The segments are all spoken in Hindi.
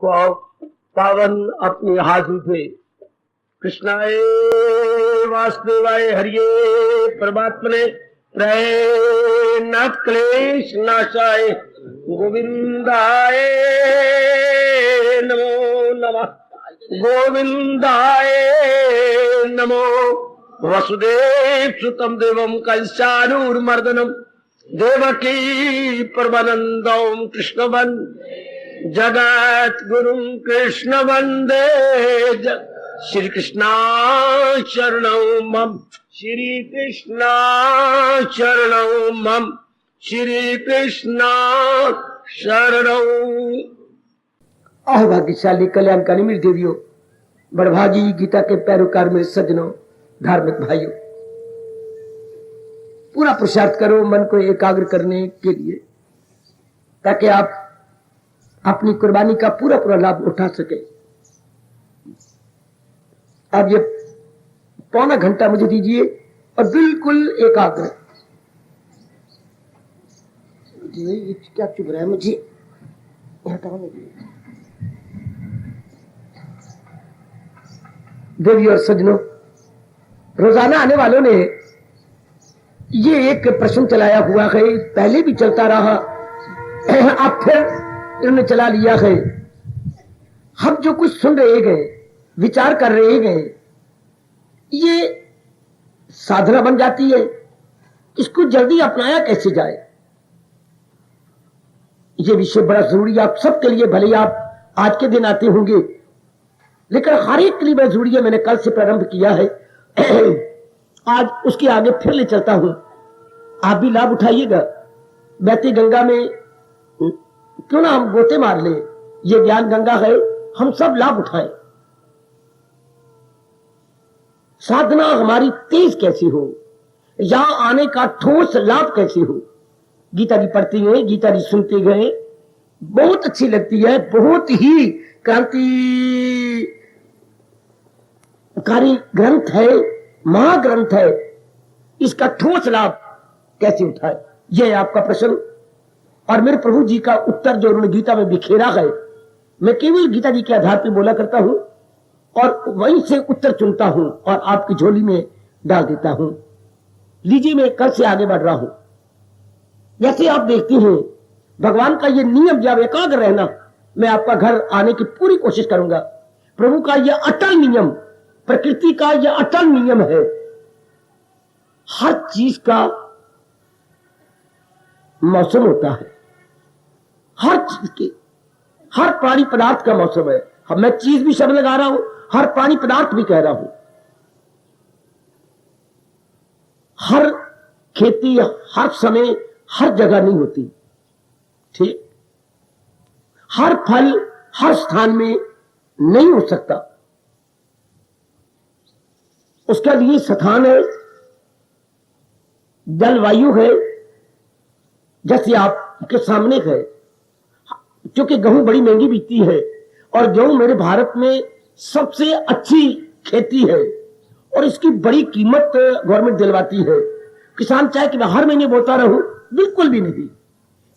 को पावन अपनी हाथों से कृष्णाय वासुदेवाय हरिये परमात्मने नाथ क्लेश नाशाय गोविंदाय नमो नमः गोविंदाय नमो वसुदेव सुतम देवम कंसानूर्मर्दनम देवकी परमानंदम कृष्णवन जगत गुरु कृष्ण वंदे श्री कृष्णा शरणं मम श्री कृष्णा शरणं मम श्री कृष्णा शरणं। आह भाग्यशाली कल्याणकारी मेरी देवियों, बड़भागी गीता के पैरोकार मेरे सज्जनों, धार्मिक भाइयों, पूरा पुरुषार्थ करो मन को एकाग्र करने के लिए, ताकि आप अपनी कुर्बानी का पूरा पूरा लाभ उठा सके। अब ये पौना घंटा मुझे दीजिए और बिल्कुल एकाग्र। क्या चुभ रहा है मुझे? देवी और सज्जनों, रोजाना आने वालों ने ये एक प्रश्न चलाया हुआ है, पहले भी चलता रहा, अब फिर इन्होंने चला लिया है। हम जो कुछ सुन रहे गए, विचार कर रहे गए, ये साधना बन जाती है, इसको जल्दी अपनाया कैसे जाए? ये विषय बड़ा जरूरी है आप सबके लिए। भले आप आज के दिन आते होंगे, लेकिन हर एक के लिए बड़ा जरूरी है। मैंने कल से प्रारंभ किया है, आज उसके आगे फिर ले चलता हूं। आप भी लाभ उठाइएगा। बहती गंगा में क्यों ना हम गोते मार ले, ये ज्ञान गंगा है, हम सब लाभ उठाएं। साधना हमारी तेज कैसी हो, यहां आने का ठोस लाभ कैसे हो। गीता जी पढ़ते गए, गीता जी सुनते गए, बहुत अच्छी लगती है, बहुत ही क्रांतिकारी ग्रंथ है, महाग्रंथ है। इसका ठोस लाभ कैसे उठाए, यह आपका प्रश्न। और मेरे प्रभु जी का उत्तर जो उन्होंने गीता में बिखेरा है, मैं केवल गीता जी के आधार पर बोला करता हूं और वहीं से उत्तर चुनता हूं और आपकी झोली में डाल देता हूं। लीजिए, मैं कल से आगे बढ़ रहा हूं। जैसे आप देखती हैं, भगवान का ये नियम, जब एकाग्र रहना, मैं आपका घर आने की पूरी कोशिश करूंगा। प्रभु का यह अटल नियम, प्रकृति का यह अटल नियम है। हर चीज का मौसम होता है, हर चीज के, हर प्राणी पदार्थ का मौसम है। अब मैं चीज भी शब्द लगा रहा हूं, हर प्राणी पदार्थ भी कह रहा हूं। हर खेती हर समय हर जगह नहीं होती, ठीक? हर फल हर स्थान में नहीं हो सकता। उसके लिए स्थान है, जलवायु है। जैसे आपके सामने है, क्योंकि गेहूं बड़ी महंगी बिकती है और गेहूं मेरे भारत में सबसे अच्छी खेती है और इसकी बड़ी कीमत गवर्नमेंट दिलवाती है। किसान चाहे कि मैं हर महीने बोता रहूं, बिल्कुल भी नहीं।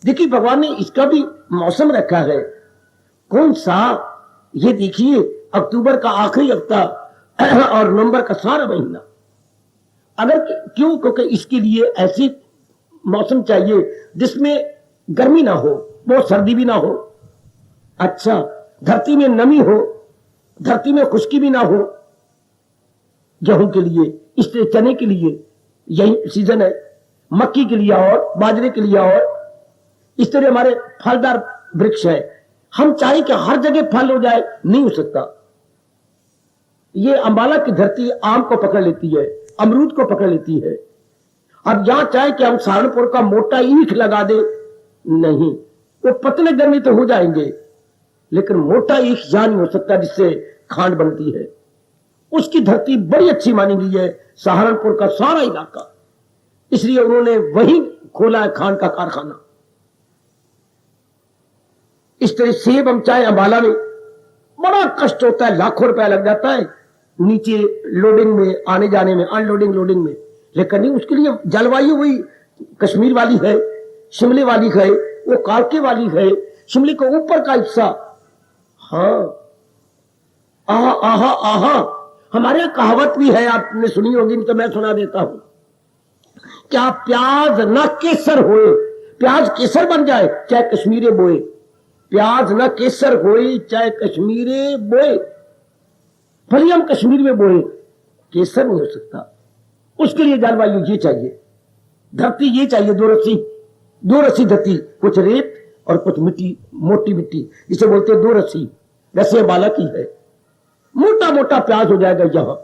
देखिए, भगवान ने इसका भी मौसम रखा है। कौन सा? ये देखिए, अक्टूबर का आखिरी हफ्ता और नवंबर का सारा महीना। अगर क्यों? क्योंकि इसके लिए ऐसी मौसम चाहिए जिसमें गर्मी ना हो, बहुत सर्दी भी ना हो। अच्छा, धरती में नमी हो, धरती में खुश्की भी ना हो। गेहूं के लिए, इसलिए चने के लिए यही सीजन है, मक्की के लिए और बाजरे के लिए और इस तरह हमारे फलदार वृक्ष है। हम चाहे कि हर जगह फल हो जाए, नहीं हो सकता। ये अंबाला की धरती आम को पकड़ लेती है, अमरूद को पकड़ लेती है। अब यहां चाहे कि हम सहारनपुर का मोटा ईख लगा दे, नहीं, वो पतले गर्मी तो हो जाएंगे, लेकिन मोटा ईख यहां नहीं हो सकता जिससे खांड बनती है। उसकी धरती बड़ी अच्छी मानी गई है, सहारनपुर का सारा इलाका। इसलिए उन्होंने वहीं खोला है खांड का कारखाना। इस तरह सेब हम चाहे अंबाला में, बड़ा कष्ट होता है, लाखों रुपया लग जाता है नीचे लोडिंग में, आने जाने में, अनलोडिंग लोडिंग में। लेकिन नहीं, उसके लिए जलवायु वही कश्मीर वाली है, शिमले वाली है, वो कालके वाली है। शिमले के ऊपर का हिस्सा हाँ, आहा आहा आहा। हमारे यहाँ कहावत भी है, आपने सुनी होगी, तो मैं सुना देता हूं। क्या प्याज न केसर होए, प्याज केसर बन जाए चाहे कश्मीरे बोए। प्याज न केसर होए चाहे कश्मीरे बोए, भले हम कश्मीर में बोए, केसर नहीं हो सकता। उसके लिए जलवायु ये चाहिए, धरती ये चाहिए, दो रस्सी धरती, कुछ रेत और कुछ मिट्टी, मोटी मिट्टी, जिसे बोलते हैं दो रस्सी। वैसे बालक ही है, मोटा मोटा प्याज हो जाएगा यहां,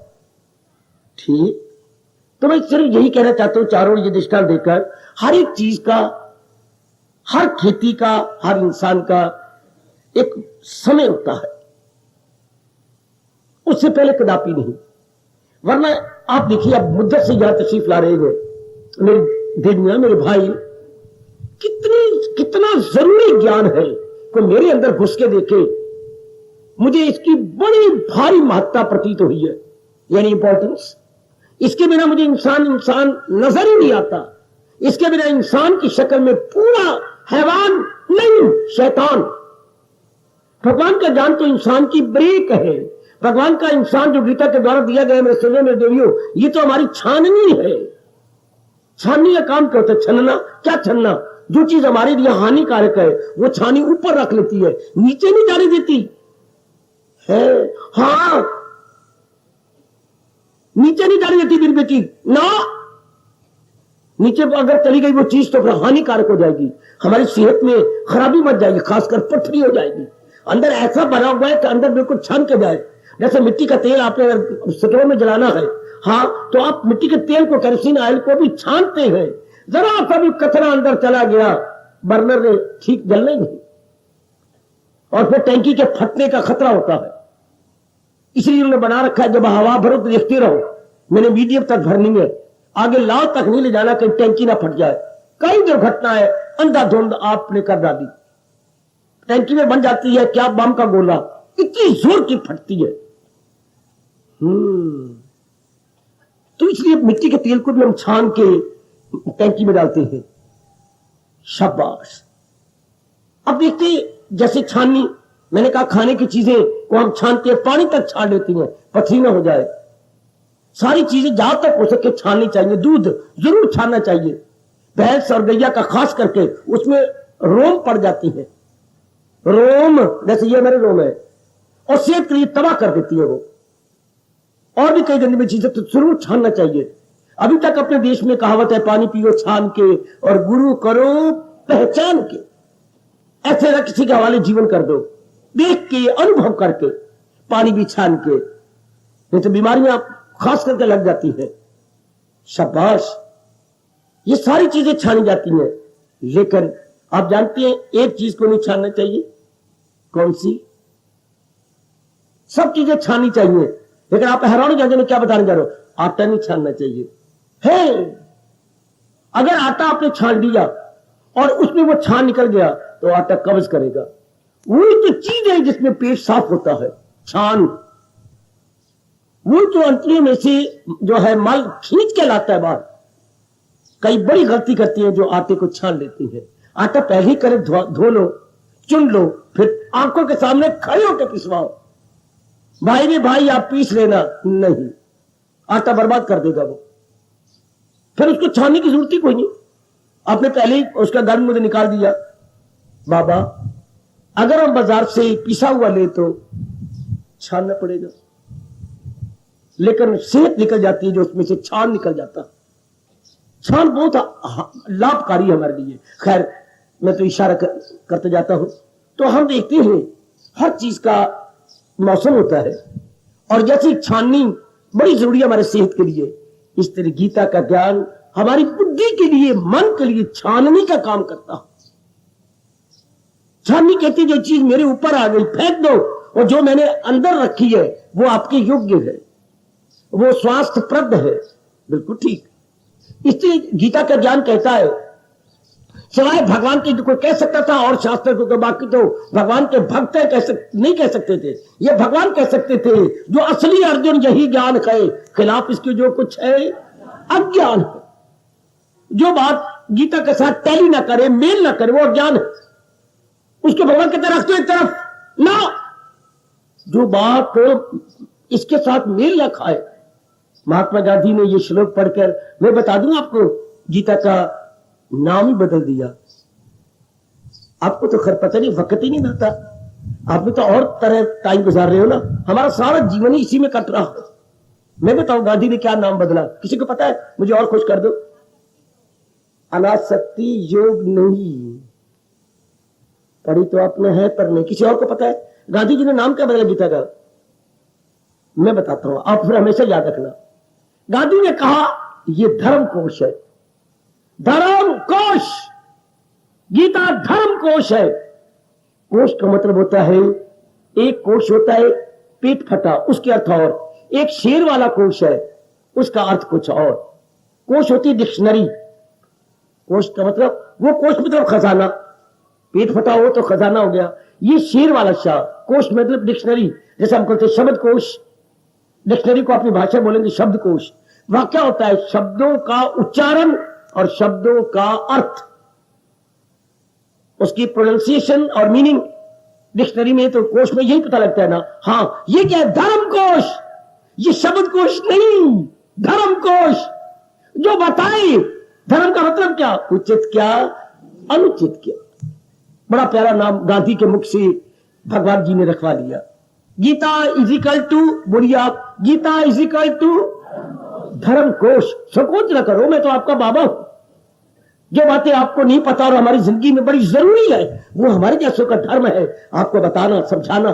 ठीक। तो मैं सिर्फ यही कहना चाहता हूं, चारों ये दृष्टांत देकर, हर एक चीज का, हर खेती का, हर इंसान का एक समय होता है, उससे पहले कदापि नहीं। वरना आप देखिए, अब मुद्दत से यहां तशरीफ ला रहे हैं मेरे देवियां, मेरे भाई, कितना जरूरी ज्ञान है कि मेरे अंदर घुस के देखे, मुझे इसकी बड़ी भारी महत्ता प्रतीत हुई है, यानी इंपॉर्टेंस। इसके बिना मुझे इंसान नजर ही नहीं आता। इसके बिना इंसान की शक्ल में पूरा हैवान नहीं, शैतान। भगवान का ज्ञान तो इंसान की ब्रेक है। भगवान का इंसान जो गीता के द्वारा दिया गया मेरे सुनो मेरे देवियों, ये तो हमारी छाननी है। छाननी का काम क्या होता है? छनना। क्या छनना? जो चीज हमारे लिए हानिकारक है वो छानी ऊपर रख लेती है, नीचे नहीं जाने देती है। हाँ, नीचे नहीं जाने देती मेरी बेटी ना। नीचे अगर चली गई वो चीज तो फिर हानिकारक हो जाएगी, हमारी सेहत में खराबी मच जाएगी, खासकर पथरी हो जाएगी। अंदर ऐसा भरा हुआ है कि अंदर बिल्कुल छन के जाए। जैसे मिट्टी का तेल आपने अगर स्टोव में जलाना है, हाँ, तो आप मिट्टी के तेल को, केरोसिन ऑयल को भी छानते हैं। जरा सा भी कचरा अंदर चला गया, बर्नर ने ठीक जलने नहीं, और फिर टैंकी के फटने का खतरा होता है। इसलिए उन्होंने बना रखा है, जब हवा भरो तो देखते रहो, मैंने मीडियम तक भरनी है, आगे लाव तक नहीं ले जाना, कहीं टैंकी ना फट जाए। कई दुर्घटना है अंधाधुंध आपने कर डाली, टैंकी में बन जाती है क्या बम का गोला, इतनी जोर की फटती है। तो इसलिए मिट्टी के तेल को भी हम छान के टैंकी में डालते हैं। शाबाश। अब देखते जैसे छाननी, मैंने कहा खाने की चीजें को हम छानते हैं, पानी तक छान लेती हैं, पथरी ना हो जाए। सारी चीजें जहां तक हो सके छाननी चाहिए। दूध जरूर छानना चाहिए। भैंस और गैया का खास करके उसमें रोम पड़ जाती है, रोम, जैसे ये मेरे रोम है, और सेहत के लिए तबाह कर देती है वो। और भी कई गंदी चीजें तो जरूर छानना चाहिए। अभी तक अपने देश में कहावत है, पानी पियो छान के और गुरु करो पहचान के। ऐसे ना किसी के हवाले जीवन कर दो, देख के अनुभव करके, पानी भी छान के, नहीं तो बीमारियां खास करके लग जाती है। शाबाश। ये सारी चीजें छानी जाती हैं, लेकिन आप जानते हैं एक चीज को नहीं छानना चाहिए। कौन सी? सब चीजें छाननी चाहिए, लेकिन आप हैरान हो जाएंगे मैं क्या बताने जा रहा हूं। आटा नहीं छानना चाहिए है। अगर आटा आपने छान लिया और उसमें वो छान निकल गया तो आटा कब्ज करेगा। वही तो चीज है जिसमें पेट साफ होता है, छान। वो जो अंतरियों में से जो है मल खींच के लाता है बाहर। कई बड़ी गलती करती है जो आटे को छान लेती है। आटा पहले ही करे, धो लो, चुन लो, फिर आंखों के सामने खड़े होकर पिसवाओ। भाई रे भाई आप पीस लेना, नहीं, आटा बर्बाद कर देगा वो। फिर उसको छानने की जरूरत ही कोई नहीं, आपने पहले ही उसका गर्म मुझे निकाल दिया। बाबा, अगर हम बाजार से पिसा हुआ ले तो छानना पड़ेगा, लेकिन सेहत निकल जाती है जो उसमें से छान निकल जाता। छान बहुत लाभकारी है हमारे लिए। खैर, मैं तो इशारा करते जाता हूं। तो हम देखते हैं हर चीज का मौसम होता है, और जैसी छाननी बड़ी जरूरी है हमारे सेहत के लिए, इस तरह गीता का ज्ञान हमारी बुद्धि के लिए, मन के लिए छाननी का काम करता है। छाननी कहती जो चीज मेरे ऊपर आ गई फेंक दो, और जो मैंने अंदर रखी है वो आपके योग्य है, वो स्वास्थ्यप्रद है। बिल्कुल ठीक। इसलिए गीता का ज्ञान कहता है, सिवाय भगवान के कोई कह सकता था और शास्त्र को, बाकी तो भगवान के भक्त नहीं कह सकते थे। ये भगवान कह सकते थे जो असली अर्जुन यही ज्ञान है, खिलाफ इसके जो कुछ है अज्ञान है। जो बात गीता के साथ टैली ना करे, मेल ना करे, वो अज्ञान है। उसको भगवान कहते रख दो एक तरफ ना, जो बात इसके साथ मेल न खाए। महात्मा गांधी ने ये श्लोक पढ़कर, मैं बता दूं आपको, गीता का नाम ही बदल दिया। आपको तो खैर पता नहीं, वक्त ही नहीं मिलता, आप भी तो और तरह टाइम गुजार रहे हो ना। हमारा सारा जीवन ही इसी में कट रहा है। मैं बताऊं गांधी ने क्या नाम बदला, किसी को पता है? मुझे और खुश कर दो। अनासक्ति योग नहीं पढ़ी तो आपने है, पर नहीं। किसी और को पता है गांधी जी ने नाम क्या बदला गीता का? मैं बताता हूं, आप फिर हमेशा याद रखना। गांधी ने कहा ये धर्म कोश है, धर्म कोश। गीता धर्म कोश है। कोश का मतलब होता है, एक कोश होता है पेट फटा, उसके अर्थ और, एक शेर वाला कोश है, उसका अर्थ कुछ और। कोश होती है डिक्शनरी। कोश का मतलब, वो कोश मतलब खजाना, पेट फटा हो तो खजाना हो गया। ये शेर वाला शाह, कोश मतलब डिक्शनरी। जैसे हम कहते हैं शब्द कोश, डिक्शनरी को अपनी भाषा बोलेंगे शब्द कोश। वह क्या होता है? शब्दों का उच्चारण और शब्दों का अर्थ, उसकी प्रोनाउंसिएशन और मीनिंग। डिक्शनरी में तो कोश में यही पता लगता है ना। हाँ, ये क्या है? धर्म कोश। ये शब्द कोश नहीं, धर्म कोश, जो बताए धर्म का मतलब क्या, उचित क्या, अनुचित क्या। बड़ा प्यारा नाम गांधी के मुख से भगवान जी ने रखवा लिया। गीता इजिकल टू, बोलिए आप, गीता इजिकल टू धर्म कोश। संकोच न करो, मैं तो आपका बाबा हूं। जो बातें आपको नहीं पता और हमारी जिंदगी में बड़ी जरूरी है, वो हमारे जैसों का धर्म है आपको बताना, समझाना।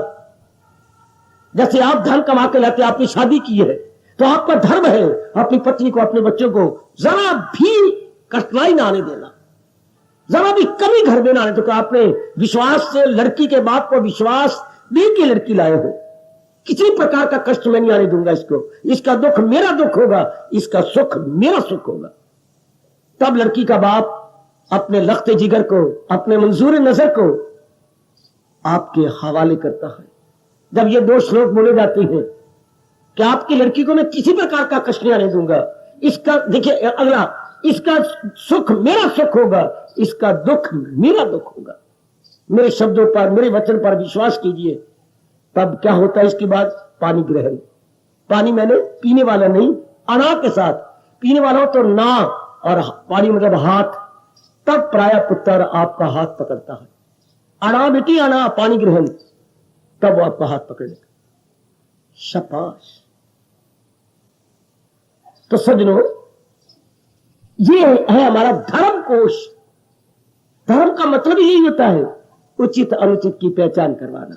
जैसे आप धन कमा के लाते, आपने शादी की है तो आपका धर्म है अपनी पत्नी को, अपने बच्चों को जरा भी कठिनाई ना आने देना, जरा भी कमी घर में ना आने। तो आपने विश्वास से लड़की के बाप को विश्वास दे के लड़की लाए हो, किसी प्रकार का कष्ट मैं नहीं आने दूंगा इसको, इसका दुख मेरा दुख होगा, इसका सुख मेरा सुख होगा। तब लड़की का बाप अपने लख्ते जिगर को, अपने मंजूर नजर को आपके हवाले करता है। जब ये दो श्लोक बोले जाते हैं कि आपकी लड़की को मैं किसी प्रकार का कष्ट नहीं आने दूंगा, इसका देखिए अगला, इसका सुख मेरा सुख होगा, इसका दुख मेरा दुख होगा। मेरे शब्दों पर, मेरे वचन पर विश्वास कीजिए। तब क्या होता है इसके बाद? पानी ग्रहण। पानी मैंने पीने वाला नहीं, अना के साथ पीने वाला हो तो ना, और पानी मतलब हाथ। तब प्राय पुत्र आपका हाथ पकड़ता है। अना बेटी अना, पानी ग्रहण, तब वो आपका हाथ पकड़ेगा। शाबाश। तो सज्जनों, ये है हमारा धर्म कोश। धर्म का मतलब यही होता है उचित अनुचित की पहचान करवाना।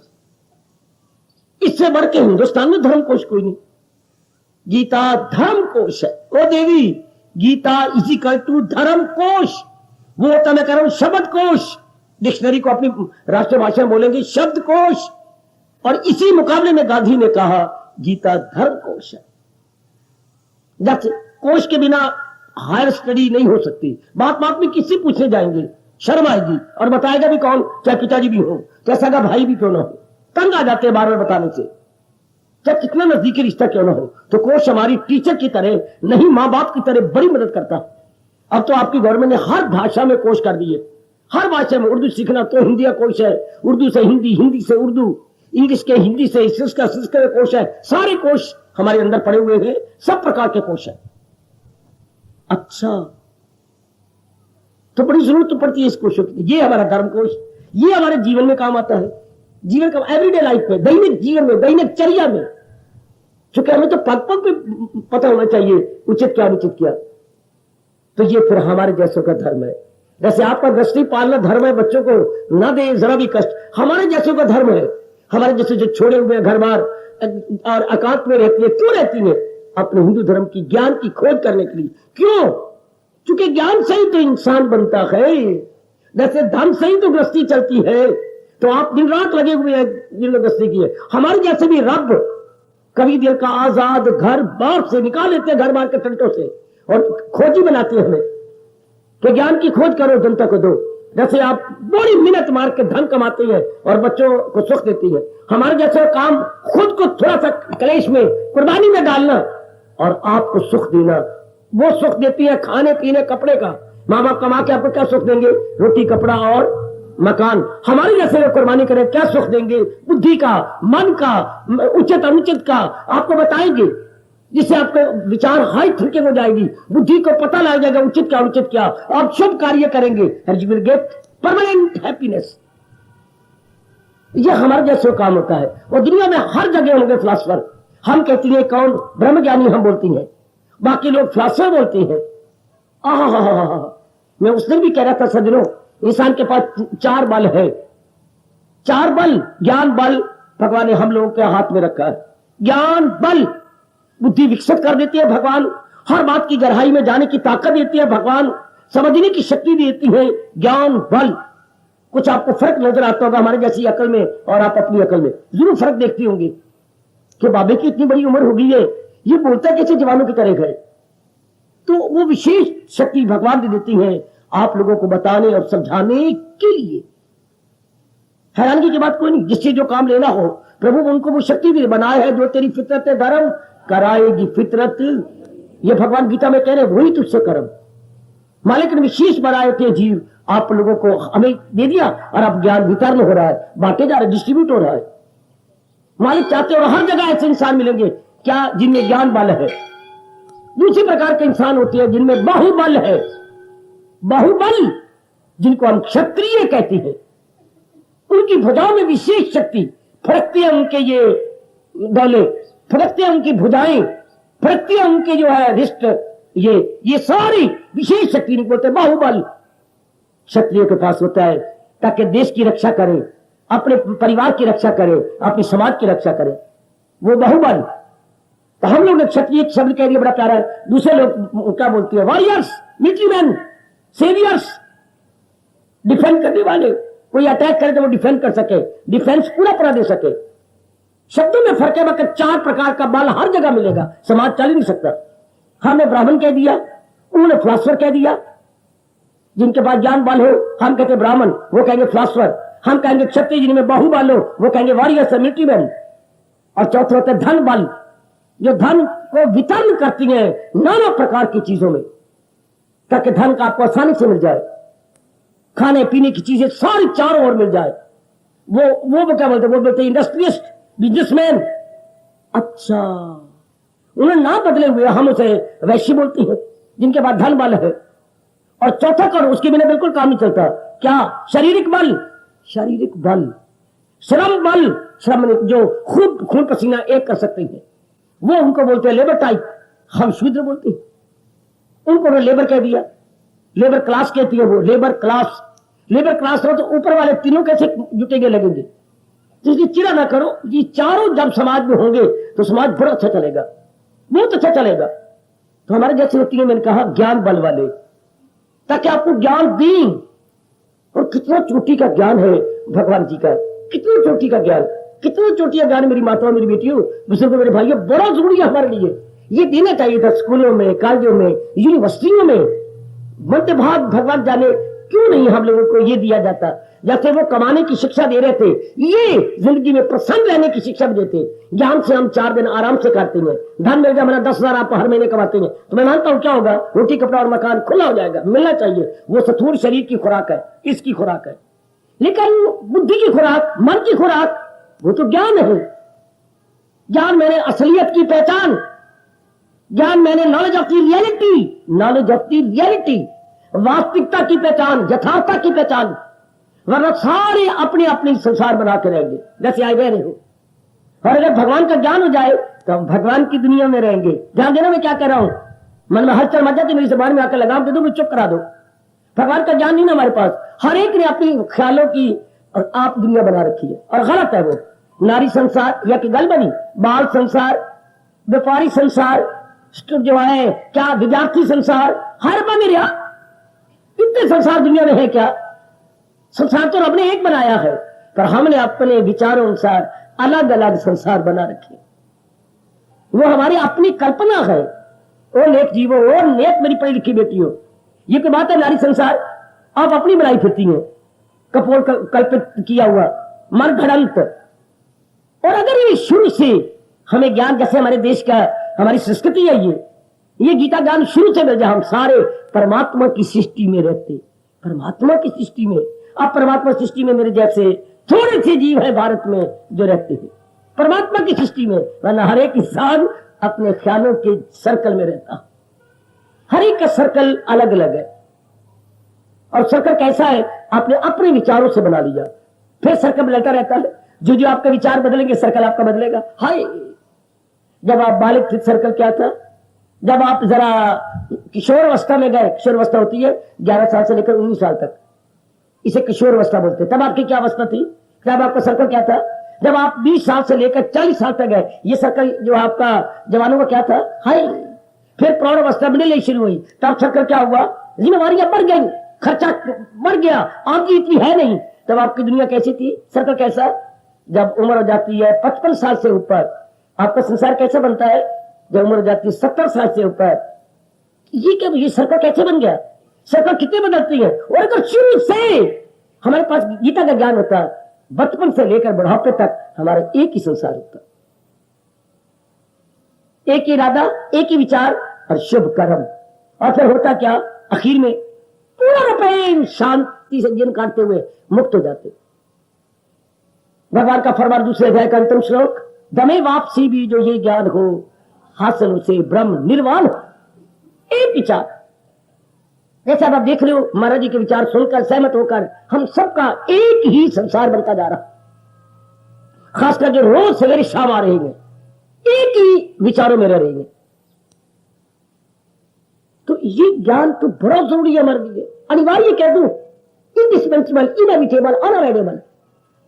इससे बढ़ के हिंदुस्तान में धर्म कोश कोई नहीं। गीता धर्म कोश है। ओ देवी, गीता इजिकल टू धर्म कोश। वो होता, मैं कह रहा हूं शब्द कोश। डिक्शनरी को अपनी राष्ट्रभाषा में बोलेंगे शब्द कोश। और इसी मुकाबले में गांधी ने कहा गीता धर्म कोश है। जब कोश के बिना हायर स्टडी नहीं हो सकती। बात बात में किससे पूछने जाएंगे? शर्म आएगी, और बताएगा भी कौन? चाहे पिताजी भी हो, चाहे सगा भाई भी क्यों ना हो। तंग आ जाते हैं बार बार बताने से, चाहे कितना नजदीकी रिश्ता क्यों ना हो। तो कोश हमारी टीचर की तरह नहीं, मां बाप की तरह बड़ी मदद करता। अब तो आपकी गवर्नमेंट ने हर भाषा में कोश कर दिए। हर भाषा में उर्दू सीखना तो हिंदी का कोश है, उर्दू से हिंदी, हिंदी से उर्दू, इंग्लिश के हिंदी से संस्कृत का कोश है। सारे कोश हमारे अंदर पड़े हुए हैं, सब प्रकार के कोश है। अच्छा, तो बड़ी जरूरत तो पड़ती है इस कोशों की। ये हमारा धर्म कोश, ये हमारे जीवन में काम आता है। जीवन का एवरीडे लाइफ में, दैनिक जीवन में, दैनिक चर्या में। चूंकि हमें तो पग पग पे पता होना चाहिए उचित क्या अनुचित क्या। तो ये फिर हमारे जैसों का धर्म है। जैसे आपका गृहस्थी पालना धर्म है, बच्चों को ना दे जरा भी कष्ट, हमारे जैसों का धर्म है। हमारे जैसे जो छोड़े हुए घर बार और एकांत में रहती है, क्यों रहती है? अपने हिंदू धर्म की ज्ञान की खोज करने के लिए। क्यों? क्योंकि ज्ञान से ही तो इंसान बनता है। जैसे धर्म से ही तो गृहस्थी चलती है। तो आप दिन रात लगे हुए हैं जिनमें गृहस्थी की है। हमारे जैसे भी रब कभी देर का आजाद घर बार से निकाल लेते हैं, घर बार के टंटों से, और खोजी बनाते हैं हमें कि ज्ञान की खोज करो, जनता को दो। जैसे आप बड़ी मिन्नत मार के धन कमाते हैं और बच्चों को सुख देती है, हमारे जैसे काम खुद को थोड़ा सा क्लेश में, कुर्बानी में डालना और आपको सुख देना। वो सुख देती है खाने पीने कपड़े का। माँ बाप कमा के आपको क्या सुख देंगे? रोटी कपड़ा और मकान, हमारे जैसे लोग कुर्बानी करें, क्या सुख देंगे? बुद्धि का, मन का, उचित अनुचित का आपको बताएंगे, जिससे आपको विचार हाई थिंकिंग हो जाएगी, बुद्धि को पता लग जाएगा उचित क्या अनुचित क्या, आप शुभ कार्य करेंगे, you will get permanent happiness. यह हमारे जैसे काम होता है। और दुनिया में हर जगह होंगे फिलासफर। हम कहती हैं कौन? ब्रह्मज्ञानी हम बोलती हैं, बाकी लोग फिलासफर बोलते हैं। मैं उस दिन भी कह रहा था सज्जनों, इंसान के पास 4 बल है, 4 बल। ज्ञान बल भगवान ने हम लोगों के हाथ में रखा है। ज्ञान बल बुद्धि विकसित कर देती है भगवान, हर बात की गहराई में जाने की ताकत देती है भगवान, समझने की शक्ति देती है ज्ञान बल। कुछ आपको फर्क नजर आता होगा हमारे जैसी अकल में और आप अपनी अकल में, जरूर फर्क देखती होंगे कि बाबे की इतनी बड़ी उम्र हो गई है, ये बोलता कैसे जवानों की तरह है। तो वो विशेष शक्ति भगवान दे देती है आप लोगों को बताने और समझाने के लिए। हैरानगी की बात कोई नहीं, जिससे जो काम लेना हो प्रभु उनको वो शक्ति भी बनाए है। जो तेरी फितरत धर्म कराएगी फितरत, ये भगवान गीता में कह रहे वही तुझसे कर्म। मालिक ने विशेष बनाए थे जीव, आप लोगों को हमें दे दिया और अब ज्ञान वितरण हो रहा है, बांटे जा रहे, डिस्ट्रीब्यूट हो रहा है। मालिक चाहते और हर जगह ऐसे इंसान मिलेंगे क्या जिनमें ज्ञान बल है। दूसरी प्रकार के इंसान होते हैं जिनमें बाहुबल है, बाहुबल जिनको हम क्षत्रिय कहते हैं। उनकी भुजाओं में विशेष शक्ति, फड़कते हैं उनके ये डोले, फड़कते हैं उनकी भुजाएं, फड़कते हैं उनके जो है रिष्ट, ये सारी विशेष शक्ति नहीं बोलते बाहुबल क्षत्रियों के पास होता है, ताकि देश की रक्षा करे, अपने परिवार की रक्षा करे, अपने समाज की रक्षा करे, वो बाहुबल। तो हम लोग ने क्षत्रिय शब्द कह दिया, बड़ा प्यारा है। दूसरे लोग क्या बोलते हैं? Warriors, military man, saviours, defend करने वाले। कोई अटैक करे तो वो डिफेंड कर सके, डिफेंस पूरा दे सके। शब्दों में फर्क है, मगर 4 प्रकार का बल हर जगह मिलेगा, समाज चल ही नहीं सकता। हमने ब्राह्मण कह दिया, उन्होंने फिलासफर कह दिया। जिनके पास ज्ञान बल हो हम कहते ब्राह्मण, वो कहेंगे फिलासफर। हम कहेंगे क्षत्रिय जिनमें बाहुबल हो वो कहेंगे वॉरियर्स, मिलिट्री मैन। और चौथे होते धन बल, जो धन को वितरण करती है नाना प्रकार की चीजों में, ताकि धन का आपको आसानी से मिल जाए, खाने पीने की चीजें सारी चारों ओर मिल जाए। वो क्या बोलते? वो बोलते इंडस्ट्रियलिस्ट, बिजनेसमैन। अच्छा, उन्हें ना बदले हुए हम उसे वैश्य बोलते हैं, जिनके पास धन बल है। और चौथा करो, उसके बिना बिल्कुल काम नहीं चलता। क्या? शारीरिक बल, शारीरिक बल, श्रम बल, श्रम जो खुद खून पसीना एक कर सकते हैं, वो उनको बोलते हैं लेबर टाइप। हम शूद्र बोलते हैं, उनको लेबर कह दिया, लेबर क्लास कहती है वो, लेबर क्लास। लेबर क्लास हो तो ऊपर वाले तीनों कैसे जुटेंगे, लगेंगे। तो इसकी चिड़ा ना करो, ये चारों जब समाज में होंगे तो समाज बड़ा अच्छा चलेगा, बहुत अच्छा चलेगा। तो हमारे जैसे होती है, मैंने कहा ज्ञान बल वाले, ताकि आपको ज्ञान दी। और कितना चोटी का ज्ञान है भगवान जी का, कितना चोटी का ज्ञान, कितना चोटी का ज्ञान। मेरी माताओं, मेरी बेटियों, बुजुर्गों, मेरे भाइयों, बड़ा जरूरी है हमारे लिए। ये देना चाहिए था स्कूलों में, कॉलेजों में, यूनिवर्सिटियों में। मध्य भाग भगवान जाने क्यों नहीं हम लोगों को ये दिया जाता। जैसे वो कमाने की शिक्षा दे रहे थे, ये जिंदगी में प्रसन्न रहने की शिक्षा भी देते। ज्ञान से हम 4 दिन आराम से काटते हैं, धन मिल जाए, 10,000 आप हर महीने कमाते हैं, तो मैं मानता हूं क्या होगा, रोटी कपड़ा और मकान खुला हो जाएगा, मिलना चाहिए। वो स्थूल शरीर की खुराक है, इसकी खुराक है। लेकिन बुद्धि की खुराक, मन की खुराक, वो तो ज्ञान है। ज्ञान मैंने असलियत की पहचान, ज्ञान मैंने knowledge of the reality, knowledge of the reality, वास्तविकता की पहचान, यथार्थता की पहचान। वरना सारे अपने अपने संसार बना के रहेंगे जैसे आए रहे हो। और अगर भगवान का ज्ञान हो जाए तो हम भगवान की दुनिया में रहेंगे। ध्यान देना मैं क्या कह रहा हूं, मन में हलचल मच जाती, मेरी जबान में आकर लगाम दे दो, मुझे चुप करा दो। भगवान का ज्ञान नहीं ना हमारे पास। हर एक ने अपनी ख्यालों की आप दुनिया बना रखी है, और गलत है वो। नारी संसार या कि गल बनी, बाल संसार, व्यापारी संसार, जो है क्या विद्यार्थी संसार, हर बन रहा। इतने संसार दुनिया में है क्या? संसार तो रब ने एक बनाया है, पर हमने अपने विचारों अनुसार अलग अलग संसार बना रखे। वो हमारी अपनी कल्पना है। ओ नेक जीवो, ओ नेक मेरी पढ़ी लिखी बेटियों, ये कोई बात है? नारी संसार आप अपनी बनाई फिरती हैं, कपोल कल्पित किया हुआ, मन घड़ंत। और अगर ये शुरू से हमें ज्ञान, जैसे हमारे देश का, हमारी संस्कृति है, ये गीता ज्ञान शुरू से मिल जाए, हम सारे परमात्मा की सृष्टि में रहते, परमात्मा की सृष्टि में। अब परमात्मा सृष्टि में मेरे जैसे थोड़े से जीव है भारत में जो रहते हैं परमात्मा की सृष्टि में, वरना हर एक इंसान अपने ख्यालों के सर्कल में रहता, हर एक का सर्कल अलग अलग है। और सर्कल कैसा है, आपने अपने विचारों से बना लिया, फिर सर्कल बदलता रहता है। जो जो आपके विचार बदलेंगे सर्कल आपका बदलेगा। हाय, जब आप बालिग थे सर्कल क्या था, जब आप जरा किशोर अवस्था में गए, किशोर अवस्था होती है 11 साल से लेकर 19 साल तक, इसे किशोर अवस्था बोलते हैं, तब आपकी क्या अवस्था थी, तब आपका सर्कल क्या था। जब आप 20 साल से लेकर 40 साल तक गए, ये सर्कल जो आपका जवानों का क्या था। हाय, फिर प्रौढ़ अवस्था मिलने शुरू हुई, तब सर्कल क्या हुआ, जिम्मेवारियां बढ़ गई, खर्चा बढ़ गया, आपकी इतनी है नहीं, तब आपकी दुनिया कैसी थी, सर्कल कैसा। जब उम्र हो जाती है 55 साल से ऊपर, आपका संसार कैसा बनता है, जब उम्र हो जाती है 70 साल से ऊपर। ये क्या, ये सर्कल कैसे बन गया, सर्कल कितने बदलती है। और अगर शुरू से हमारे पास गीता का ज्ञान होता, बचपन से लेकर बुढ़ापे तक हमारा एक ही संसार होता, एक ही इरादा, एक ही विचार और शुभ कर्म। और फिर होता क्या, आखिर में पूरा प्रेम शांति से जीवन काटते हुए मुक्त हो जाते। भगवान का फरमान दूसरे अध्याय का अंतिम श्लोक, दमे वापसी भी जो ये ज्ञान हो, हासिल उसे ब्रह्म निर्वाण। एक विचार, जैसे आप देख रहे हो महाराज जी के विचार सुनकर सहमत होकर हम सबका एक ही संसार बनता जा रहा, खासकर जो रोज सवेरे शाम आ रहेंगे एक ही विचारों में रह रहेंगे। तो ये ज्ञान तो बड़ा जरूरी है हमारे लिए, अनिवार्य कह दूं, इंडिस्पेंसेबल, इनएविटेबल, अनअवॉइडेबल,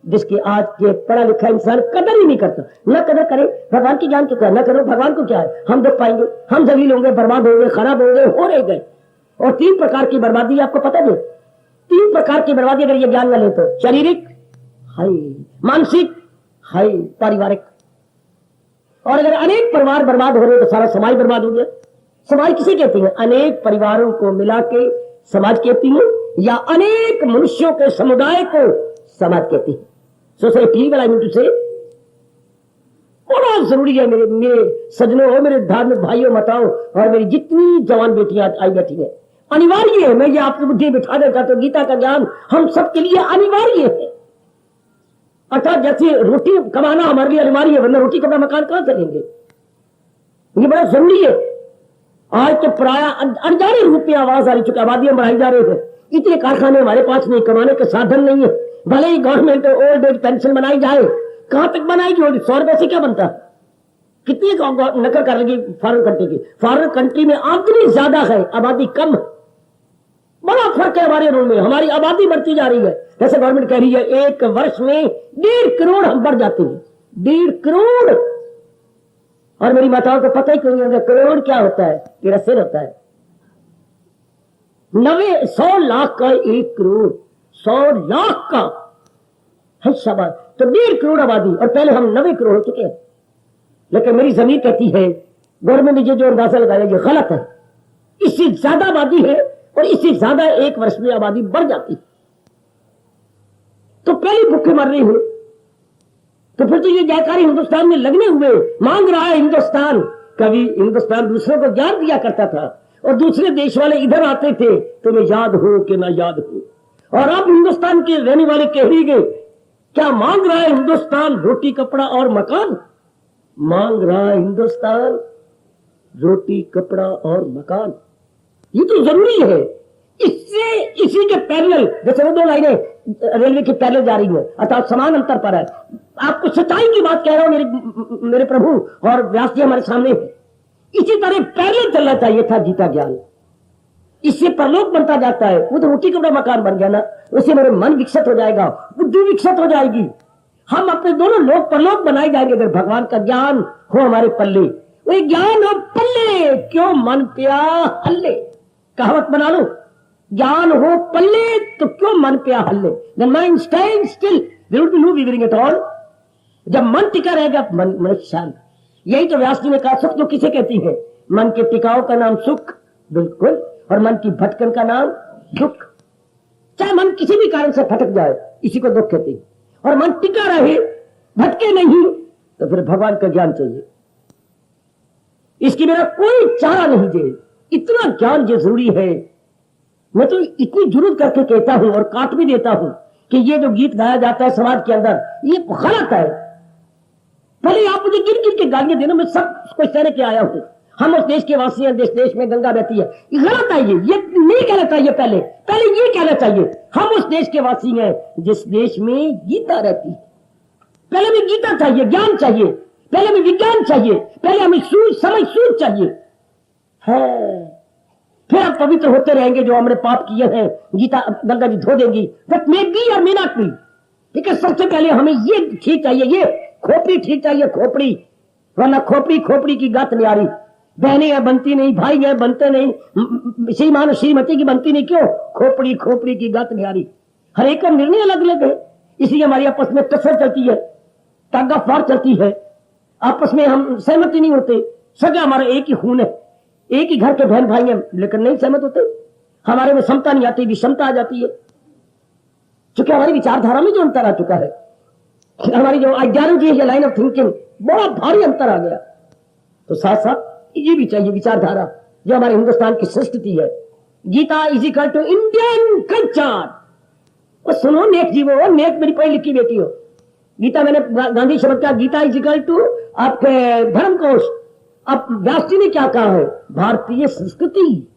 जिसकी आज के पढ़ा लिखा इंसान कदर ही नहीं करता। न कदर करे भगवान की ज्ञान को, क्या न करो भगवान को, क्या है, हम दुख पाएंगे, हम जलील होंगे, बर्बाद होंगे, खराब होंगे, हो रहे गए। और 3 प्रकार की बर्बादी आपको पता है, 3 प्रकार की बर्बादी अगर ये ज्ञान न ले तो, शारीरिक हाय, मानसिक हाय, पारिवारिक। और अगर अनेक परिवार बर्बाद हो रहे तो सारा समाज बर्बाद हो गया। समाज किसे कहते हैं, अनेक परिवारों को मिला के समाज कहती है, या अनेक मनुष्यों के समुदाय को समाज कहती है। सोसाइटी वाला से बड़ा जरूरी है मेरे सजनों, मेरे धार्मिक भाइयों, माताओं और मेरी जितनी जवान बेटियां आई बैठी है, अनिवार्य है। मैं ये आपकी बुद्धि बिठा देता तो गीता का ज्ञान हम सबके लिए अनिवार्य है। अर्थात जैसे रोटी कमाना हमारे लिए अनिवार्य है, वरना रोटी कमाना मकान कहां से लेंगे, ये बड़ा जरूरी है। आज तो प्राय अनजाने रूप में आवाज आ रही, चुकी आबादियां बढ़ाई जा रहे थे, इतने कारखाने हमारे पास नहीं, कमाने के साधन नहीं है। भले ही गवर्नमेंट ओल्ड एज पेंशन बनाई जाए, कहां तक बनाएगी, 100 रुपए से क्या बनता, कितनी नकल कर लेगी फॉरेन कंट्री की। फॉरेन कंट्री में आमदनी ज्यादा है, आबादी कम है, बड़ा फर्क है हमारे रूल में। हमारी आबादी बढ़ती जा रही है, जैसे गवर्नमेंट कह रही है 1 वर्ष में 1.5 करोड़ हम बढ़ जाते हैं, 1.5 करोड़। और मेरी माताओं को पता ही क्यों नहीं, करोड़ क्या होता है, तेरा सिर होता है। 100 लाख का 1 करोड़, 100 लाख का है शाबाश, तो 1.5 करोड़ आबादी, और पहले हम 90 करोड़ हो चुके हैं। लेकिन मेरी जमीन कहती है, गवर्नमेंट ने जो अंदाजा लगाया ये गलत है, इससे ज्यादा आबादी है और इससे ज्यादा 1 वर्ष में आबादी बढ़ जाती, तो पहले भूखे मर रही हूं। तो फिर तो ये जयकारी हिंदुस्तान में लगने हुए, मांग रहा है हिंदुस्तान। कभी हिंदुस्तान दूसरों को ज्ञान दिया करता था और दूसरे देश वाले इधर आते थे, तुम्हें याद हो कि ना याद हो। और अब हिंदुस्तान के रहने वाले कह ही गए, क्या मांग रहा है हिंदुस्तान, रोटी कपड़ा और मकान। मांग रहा है हिंदुस्तान रोटी कपड़ा और मकान, ये तो जरूरी है। इससे इसी के पैरेलल, जैसे वो 2 लाइनें रेलवे की पैरेलल जा रही है, अर्थात समान अंतर पर है। आपको सच्चाई की बात कह रहा हूं मेरे प्रभु, और व्यास जी हमारे सामने है। इसी तरह पैरेलल चलना चाहिए था गीता ज्ञान, इससे परलोक बनता जाता है। वो तो रोटी कपड़ा मकान बन गया ना, उससे मेरे मन विकसित हो जाएगा, बुद्धि विकसित हो जाएगी, हम अपने दोनों लोक परलोक बनाए जाएंगे अगर भगवान का ज्ञान हो हमारे पल्ले। वो ज्ञान हो पल्ले, क्यों मन पिया हल्ले, कहावत बना लो, ज्ञान हो पल्ले तो क्यों मन पिया हल्ले। The mind stands still, there will be no wavering at all। जब मन टिका रहेगा मन शांत। यही तो व्यास जी ने कहा, सुख तो किसे कहती है, मन के टिकाव का नाम सुख, बिल्कुल, और मन की भटकन का नाम दुख। चाहे मन किसी भी कारण से भटक जाए, इसी को दुख कहते हैं। और मन टिका रहे, भटके नहीं, तो फिर भगवान का ज्ञान चाहिए। इसकी मेरा कोई चारा नहीं दे, इतना ज्ञान जो जरूरी है मैं तो इतनी जरूरत करके कहता हूं और काट भी देता हूं कि ये जो गीत गाया जाता है समाज के अंदर, ये गलत है। पहले आप मुझे गिर गिर के गालियां देना, मैं सब कुछ सहने के आया हूं। हम उस देश के वासी हैं, देश देश में गंगा बहती है, ये गलत है। ये नहीं कहना चाहिए। पहले ये कहना चाहिए हम उस देश के वासी हैं जिस देश में गीता रहती है। पहले भी गीता चाहिए, ज्ञान चाहिए, पहले भी विज्ञान चाहिए, पहले हमें सूझ चाहिए है। फिर आप पवित्र होते रहेंगे। जो हमने पाप किए हैं गीता गंगा जी धो देंगी। बट मे बी और मे नॉट बी, ठीक है। सबसे पहले हमें ये ठीक चाहिए, ये खोपड़ी ठीक चाहिए, खोपड़ी। वरना खोपड़ी की गात न्यारी। बहनें हैं बनती नहीं, भाई हैं बनते नहीं, श्रीमान श्रीमती की बनती नहीं। क्यों? खोपड़ी की गात न्यारी। हर एक का निर्णय अलग अलग है, इसलिए हमारी आपस में टक्कर चलती है, तागा फाड़ चलती है। आपस में हम सहमति नहीं होते। सगा हमारा एक ही खून है, एक ही घर के बहन भाई हैं, लेकिन नहीं सहमत होते। हमारे में समता नहीं आती, विषमता आ जाती है। क्योंकि हमारी विचारधारा में जो अंतर आ चुका है, हमारी जो आइडियोलॉजी है, लाइन ऑफ थिंकिंग, बड़ा भारी अंतर आ गया। तो साथ साथ ये भी चाहिए विचारधारा जो हमारे हिंदुस्तान की संस्कृति है। Gita is equal to Indian culture. और सुनो नेक जीवो, नेक मेरी पढ़ी लिखी बेटी हो। गीता मैंने गांधी शब्द का, गीता इज इक्वल टू आपके धर्म कोश। अब व्यास जी ने क्या कहा है? भारतीय संस्कृति।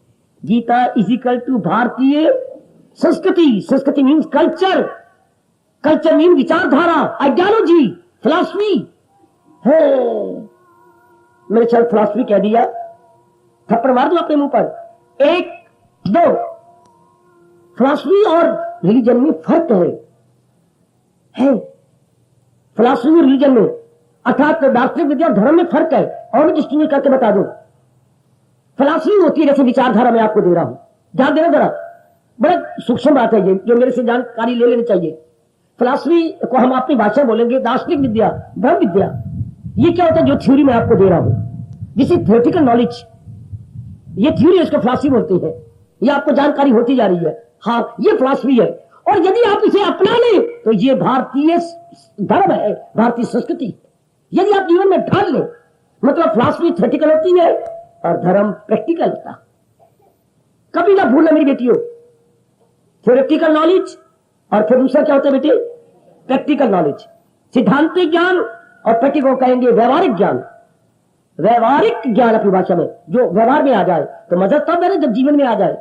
गीता इज इक्वल टू भारतीय संस्कृति। संस्कृति मीन्स कल्चर, कल्चर मीन विचारधारा, आइडियोलॉजी, फिलॉसफी है। मेरे चल फिलॉसफी कह दिया, थप्पड़ मार दो अपने मुंह पर। 1 2। फिलॉसफी और रिलीजन में फर्क है। फिलॉसफी और रिलीजन में, अर्थात दार्शनिक विद्या और धर्म में फर्क है। और मैं डिस्टिंग्विश करके बता दूं, फिलॉसफी होती है जैसे विचारधारा मैं आपको दे रहा हूं, ध्यान देना जरा, बड़ा सूक्ष्म बात है ये, जो मेरे से जानकारी ले लेनी चाहिए। फिलॉसफी को हम अपनी भाषा बोलेंगे दार्शनिक विद्या, धर्म विद्या। ये क्या होता है? जो थ्योरी मैं आपको दे रहा हूं, जिसे थ्योरेटिकल नॉलेज, ये थ्योरी, इसको फिलॉसफी बोलते हैं। ये आपको जानकारी होती जा रही है, हाँ ये फिलॉसफी है। और यदि आप इसे अपना लें तो ये भारतीय धर्म है, भारतीय संस्कृति। यदि आप जीवन में ढाल लें, मतलब फिलॉसफी थ्योरेटिकल होती है और धर्म प्रैक्टिकल होता। कभी ना भूलना मेरी बेटियों, थ्योरेटिकल नॉलेज और फिर दूसरा क्या होता है बेटे? Practical knowledge. सिद्धांतिक ज्ञान और प्रैक्टिकल कहेंगे व्यवहारिक ज्ञान। व्यवहारिक ज्ञान अपनी भाषा में जो व्यवहार में आ जाए तो मजा तब है जब जीवन में आ जाए,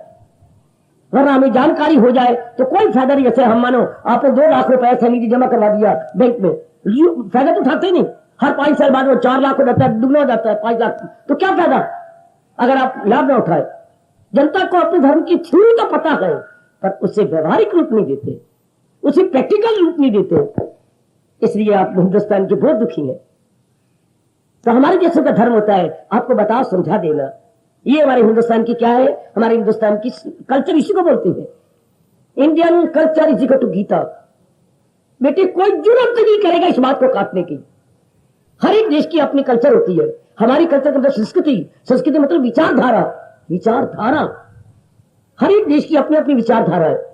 वरना हमें जानकारी हो जाए तो कोई फायदा नहीं। जैसे हम मानो आपने 2 लाख रुपए सैलरी जमा करवा दिया बैंक में, फायदा तो उठाते नहीं। हर 5 साल बाद वो 4 लाख हो जाता है, दुगना हो जाता है 5 लाख, तो क्या फायदा अगर आप लाभ ना उठाए। जनता को अपने धर्म की थ्योरी का पता है पर उसे व्यवहारिक रूप नहीं देते, उसे प्रैक्टिकल रूप नहीं देते। इसलिए आप हिंदुस्तान के बहुत दुखी हैं। तो हमारे जैसे का धर्म होता है आपको बताओ, समझा देना। ये हमारे हिंदुस्तान की क्या है? हमारे हिंदुस्तान की कल्चर इसी को बोलते हैं। Indian culture is equal to Gita. बेटे कोई जरूरत नहीं करेगा इस बात को काटने की। हर एक देश की अपनी कल्चर होती है। हमारी कल्चर का मतलब संस्कृति मतलब विचारधारा। हर एक देश की अपनी अपनी विचारधारा है।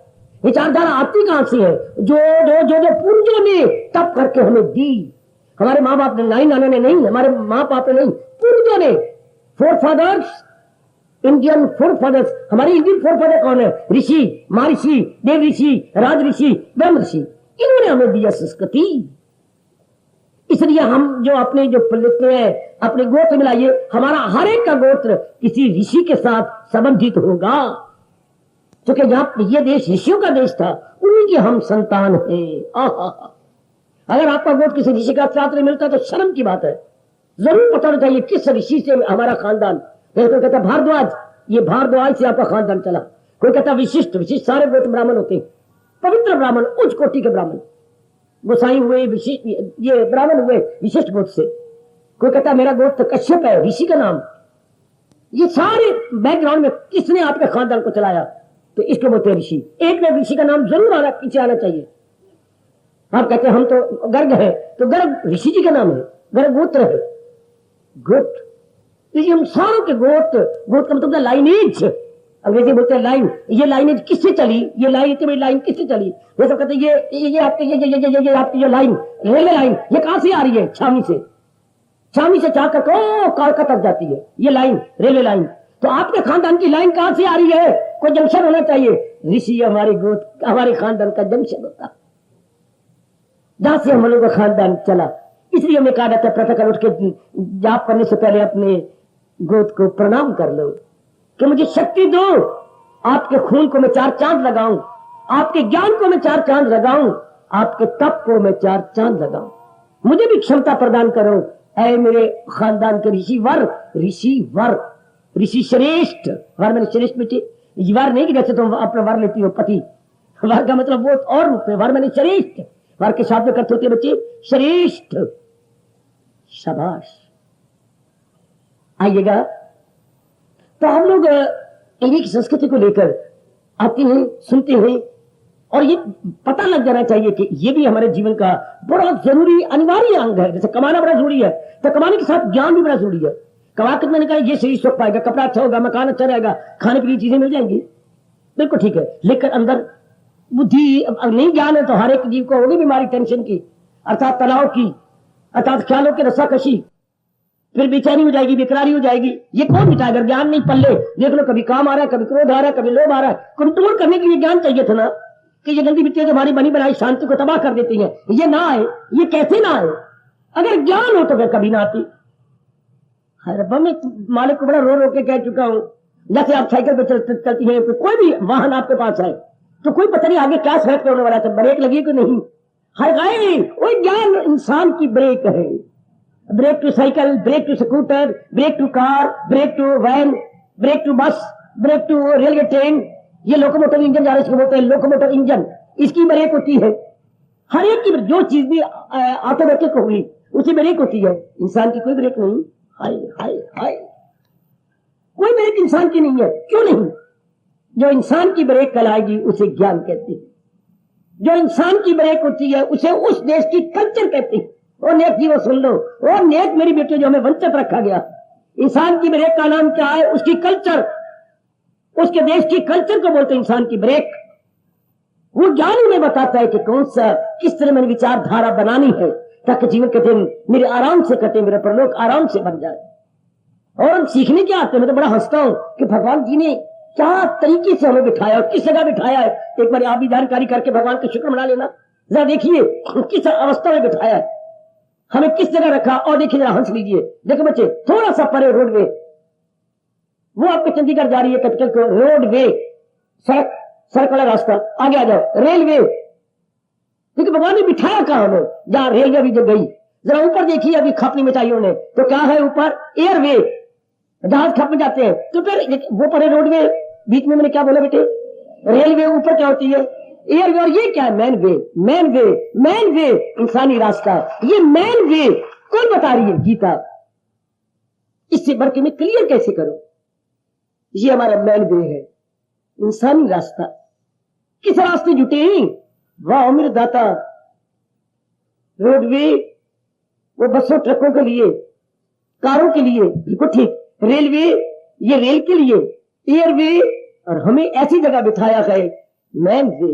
विचारधारा आती कहां से है? जो पूर्वजों ने तप करके हमें दी। हमारे माँ बाप ने, नाना ने नहीं, हमारे माँ बाप ने नहीं, पूर्वजों ने, forefathers, Indian forefathers. हमारे इंडियन फोर फादर कौन है? ऋषि, महर्षि, देव ऋषि, राज ऋषि, ब्रह्म ऋषि। इन्होंने हमें दिया संस्कृति। इसलिए हम जो अपने जो पलिते हैं, अपने गोत्र मिलाइए, हमारा हर एक का गोत्र किसी ऋषि के साथ संबंधित होगा। क्योंकि जहां ये देश ऋषियों का देश था, उन्हीं के हम संतान हैं। अगर आपका गोत्र किसी ऋषि का साथ नहीं मिलता तो शर्म की बात है। जरूर पता होना चाहिए किस ऋषि से हमारा खानदान। कोई कहता भारद्वाज, ये भारद्वाज से आपका खानदान चला। कोई कहता विशिष्ट सारे गोत्र ब्राह्मण होते हैं, पवित्र ब्राह्मण, उच्च कोटि के ब्राह्मण, गोसाई हुए, विशिष्ट ये ब्राह्मण हुए विशिष्ट गोत्र से। कोई कहता मेरा गोत्र कश्यप है, ऋषि का नाम। ये सारे बैकग्राउंड में किसने आपके खानदान को चलाया? तो इसको बोलते हैं ऋषि। एक ने ऋषि का नाम जरूर पीछे आना चाहिए। आप कहते हैं हम तो गर्ग है, तो गर्ग ऋषि जी का नाम है, गर्ग गोत्र है। गोत्र, हम सारों के गोत्र का मतलब लाइनेज, अंग्रेजी बोलते हैं लाइन। ये लाइनेज किससे चली? ये लाइन, इतनी बड़ी लाइन किससे चली? ये सब कहते हैं ये आपकी जो लाइन, रेलवे लाइन, ये कहां से आ रही है? छावनी से चाह कर कालका तक जाती है ये लाइन, रेलवे लाइन। तो आपके खानदान की लाइन कहां से आ रही है? कोई जंक्शन होना चाहिए। ऋषि हमारे गोद, हमारे खानदान का जंक्शन होता, जहां से हम लोगों का खानदान चला। इसलिए हमें कहा जाता है प्रातःकाल उठ के जाप करने से पहले अपने गोद को प्रणाम कर लो कि मुझे शक्ति दो, आपके खून को मैं 4 चांद लगाऊं, आपके ज्ञान को मैं 4 चांद लगाऊं, आपके तप को मैं 4 चांद लगाऊं, मुझे भी क्षमता प्रदान करो। ऐ मेरे खानदान के ऋषि वर, ऋषि वर, ऋषि श्रेष्ठ। वर मैंने श्रेष्ठ बेटे, वर नहीं कि जैसे तुम अपना वर लेती हो पति, वर का मतलब वो और रूप है। वर मैंने श्रेष्ठ, वर के शब्द करते होते बच्चे श्रेष्ठ। शाबाश। आइएगा, तो हम लोग इंडिया की संस्कृति को लेकर आते हैं, सुनते हैं, और ये पता लग जाना चाहिए कि ये भी हमारे जीवन का बड़ा जरूरी अनिवार्य अंग है। जैसे कमाना बड़ा जरूरी है, तो कमाने के साथ ज्ञान भी बड़ा जरूरी है। कमा के मैंने कहा ये शरीर सुख पाएगा, कपड़ा अच्छा होगा, मकान अच्छा रहेगा, खाने के लिए चीजें मिल जाएंगी, बिल्कुल ठीक है, लेकिन अंदर बुद्धि नहीं ज्ञान है तो हर एक जीव को होगी बीमारी, टेंशन की, अर्थात तनाव की, अर्थात ख्यालों की रस्साकशी, फिर बेचैनी हो जाएगी, बेकरारी हो जाएगी। ये कौन मिटाएगा? ज्ञान नहीं पल्ले। देख लो, कभी काम आ रहा है, कभी क्रोध आ रहा है, कभी लोभ आ रहा है। कंट्रोल करने के लिए ज्ञान चाहिए था ना, कि ये गंदी बिट्टियां जो हमारी बनी बनाई शांति को तबाह कर देती हैं, ये ना आए। ये कैसे ना आए? अगर ज्ञान हो तो फिर कभी ना आती। रब्बा, मैं मालिक को बड़ा रो रो के कह चुका हूं, जैसे आप साइकिल पे चलती हैं, कोई भी वाहन आपके पास है तो कोई पता नहीं आगे क्या सड़क पे होने वाला है, ब्रेक लगी कि नहीं। हर गाय वो ज्ञान इंसान की ब्रेक है। Brake to cycle, brake to scooter, brake to car, brake to van, brake to bus, brake to railway train. ये लोकोमोटिव इंजन जा रहे हैं, बोलते हैं लोकोमोटिव इंजन, इसकी ब्रेक होती है। हर एक की जो चीज भी ऑटोमेटिक होगी उसी ब्रेक होती है। इंसान की कोई ब्रेक नहीं। हाय हाय हाय, कोई ब्रेक इंसान की नहीं है। क्यों नहीं? जो इंसान की ब्रेक कहलाएगी उसे ज्ञान कहते हैं। जो इंसान की ब्रेक होती है उसे उस देश की कल्चर कहते हैं। वो नेक जीवो सुन लो, वो नेक मेरी बेटी जो हमें वंचित रखा गया। इंसान की ब्रेक का नाम क्या है? उसकी कल्चर, उसके देश की कल्चर को बोलते हैं इंसान की ब्रेक। वो ज्ञान उन्हें बताता है कि कौन सा, किस तरह मैंने विचारधारा बनानी है ताकि जीवन के दिन मेरे आराम से कटे, मेरा परलोक आराम से बन जाए। और हम सीखने क्या आते हैं। मैं तो बड़ा हंसता हूं कि भगवान जी ने क्या तरीके से हमें बिठाया और किस जगह बिठाया है। एक बार आप भी जानकारी करके भगवान का शुक्र मना लेना। जरा देखिए किस अवस्था में बिठाया है, हमें किस जगह रखा। और देखिए, जरा हंस लीजिए। देखो बच्चे, थोड़ा सा परे रोडवे, वो आपके चंडीगढ़ जा रही है कैपिटल को, रोडवे, सड़क वाला रास्ता। आगे आ जाओ, रेलवे। क्योंकि भगवान ने बिठाया कहां हमें, जहां रेलवे भी जब गई। जरा ऊपर देखिए, अभी खप नहीं मिटाई उन्होंने, तो क्या है ऊपर? एयरवे, जहाज खप में जाते हैं। तो फिर वो पड़े रोडवे, बीच में मैंने क्या बोला बेटे? रेलवे। ऊपर क्या होती है? एयरवे। और ये क्या है? मैन वे। मैन वे, मैन वे, इंसानी रास्ता। ये मैन वे कौन बता रही है? गीता। इससे बढ़ के मैं क्लियर कैसे करूं? ये हमारा मैन वे है, इंसानी रास्ता। किस रास्ते जुटे? वाह मेरे दाता। रोडवे वो बसों ट्रकों के लिए, कारों के लिए, बिल्कुल ठीक। रेलवे ये रेल के लिए, एयरवे, और हमें ऐसी जगह बिठाया है मैन वे,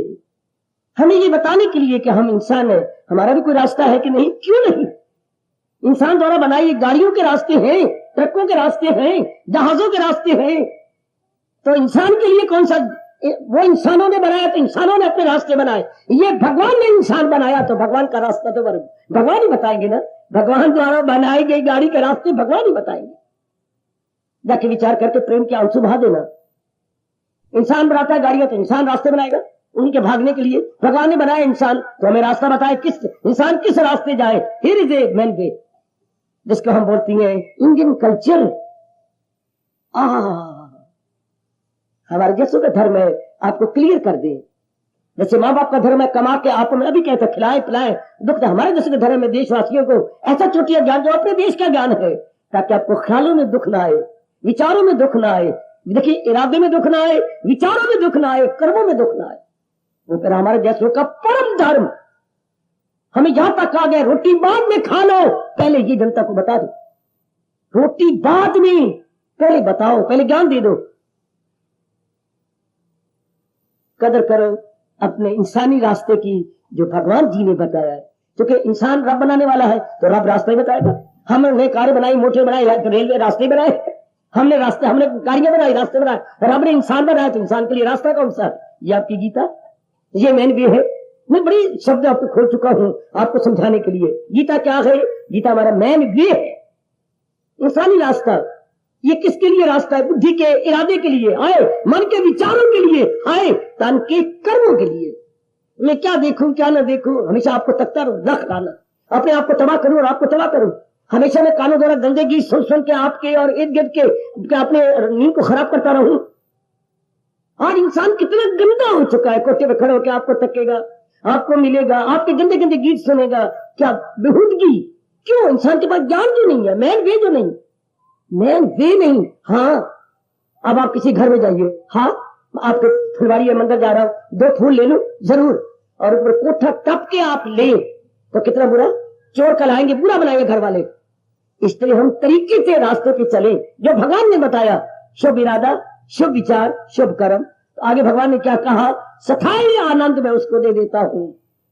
हमें ये बताने के लिए कि हम इंसान हैं, हमारा भी कोई रास्ता है कि नहीं। क्यों नहीं? इंसान द्वारा बनाई गाड़ियों के रास्ते हैं, ट्रकों के रास्ते हैं, जहाजों के रास्ते हैं। तो इंसान के लिए कौन सा? वो इंसानों ने बनाया तो इंसानों ने अपने रास्ते बनाए। ये भगवान ने इंसान बनाया तो भगवान का रास्ता तो भगवान ही बताएंगे ना। भगवान द्वारा बनाई गई गाड़ी के रास्ते भगवान ही बताएंगे। जाके विचार करके प्रेम के आंसू बहा देना। इंसान बनाता है गाड़ियां तो इंसान रास्ते बनाएगा उनके भागने के लिए। भगवान ने बनाया इंसान तो हमें रास्ता बताए, किस इंसान किस रास्ते जाए। हियर इज ए मैन वे, जिसको हम बोलती हैं इंडियन कल्चर। हमारे जैसों का धर्म है, आपको क्लियर कर दे। जैसे माँ बाप का धर्म है कमा के आपको, मैं अभी कहता खिलाए पिलाए दुख, हमारे जैसे का धर्म है देशवासियों को ऐसा चोटिया ज्ञान जो अपने देश का ज्ञान है, ताकि आपको ख्यालों में दुख ना आए, विचारों में दुख ना आए। देखिए, इरादे में दुख ना आए, विचारों में दुख ना आए, कर्मों में दुख ना आए। वो फिर हमारे जैसों का परम धर्म। हमें यहां तक आ गए, रोटी बाद में खा लो, पहले ये जनता को बता दो। रोटी बाद में, पहले बताओ, पहले ज्ञान दे दो। कदर करो अपने इंसानी रास्ते की जो भगवान जी ने बताया है। क्योंकि इंसान रब बनाने वाला है तो रब रास्ते बताएगा। हमने कारें बनाई, मोटर बनाई, तो रेलवे रास्ते बनाए। हमने रास्ते, हमने गाड़ियां बनाई, रास्ते बनाए, रब ने इंसान बनाया तो इंसान के लिए रास्ता कौन सा? ये आपकी गीता, ये मेन वे है। मैं बड़ी शब्द आपको खोल चुका हूं आपको समझाने के लिए। गीता क्या है? गीता हमारा मेन वे है, इंसानी रास्ता। ये किसके लिए रास्ता है? बुद्धि के इरादे के लिए आए, मन के विचारों के लिए आए, तन के कर्मों के लिए। मैं क्या देखूं क्या ना देखूं, हमेशा आपको तकता रख लाना, अपने आप को तबाह करूं और आपको तबाह करूं। हमेशा मैं कानों द्वारा गंदे गीत सुन सुन के आपके और इर्द गिर्द के अपने नींद को खराब करता रहूं। आज इंसान कितना गंदा हो चुका है, कोटे पे खड़े होकर आपको तकेगा, आपको मिलेगा, आपके गंदे गंदे गीत सुनेगा। क्या बेहूदगी! क्यों? इंसान के पास ज्ञान जो नहीं है, मैन वे जो नहीं, मैन वे नहीं। हाँ, अब आप किसी घर में जाइए, हाँ आपके फुलवारी या मंदिर जा रहा हूं, 2 फूल ले लो जरूर, और ऊपर कोठा टप के आप ले तो कितना बुरा, चोर कल आएंगे, बुरा बनाएंगे घर वाले। इसलिए हम तरीके से रास्ते पे चले जो भगवान ने बताया, शुभ इरादा, शुभ विचार, शुभ कर्म। तो आगे भगवान ने क्या कहा? सथाई आनंद मैं उसको दे देता हूं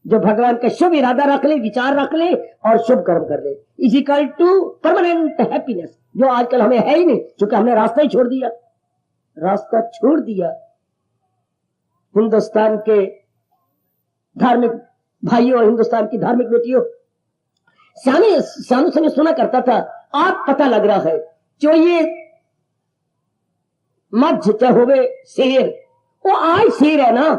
जो भगवान का शुभ इरादा रख ले, विचार रख ले और शुभ कर्म कर ले, इजिकल टू परमानेंट हैप्पीनेस, जो आजकल हमें है ही नहीं, क्योंकि हमने रास्ता ही छोड़ दिया, रास्ता छोड़ दिया। हिंदुस्तान के धार्मिक भाइयों और हिंदुस्तान की धार्मिक बेटियों, शानों से मैं सुना करता था, आप पता लग रहा है जो ये मध्य चाहे शेर, वो आज शेर है ना,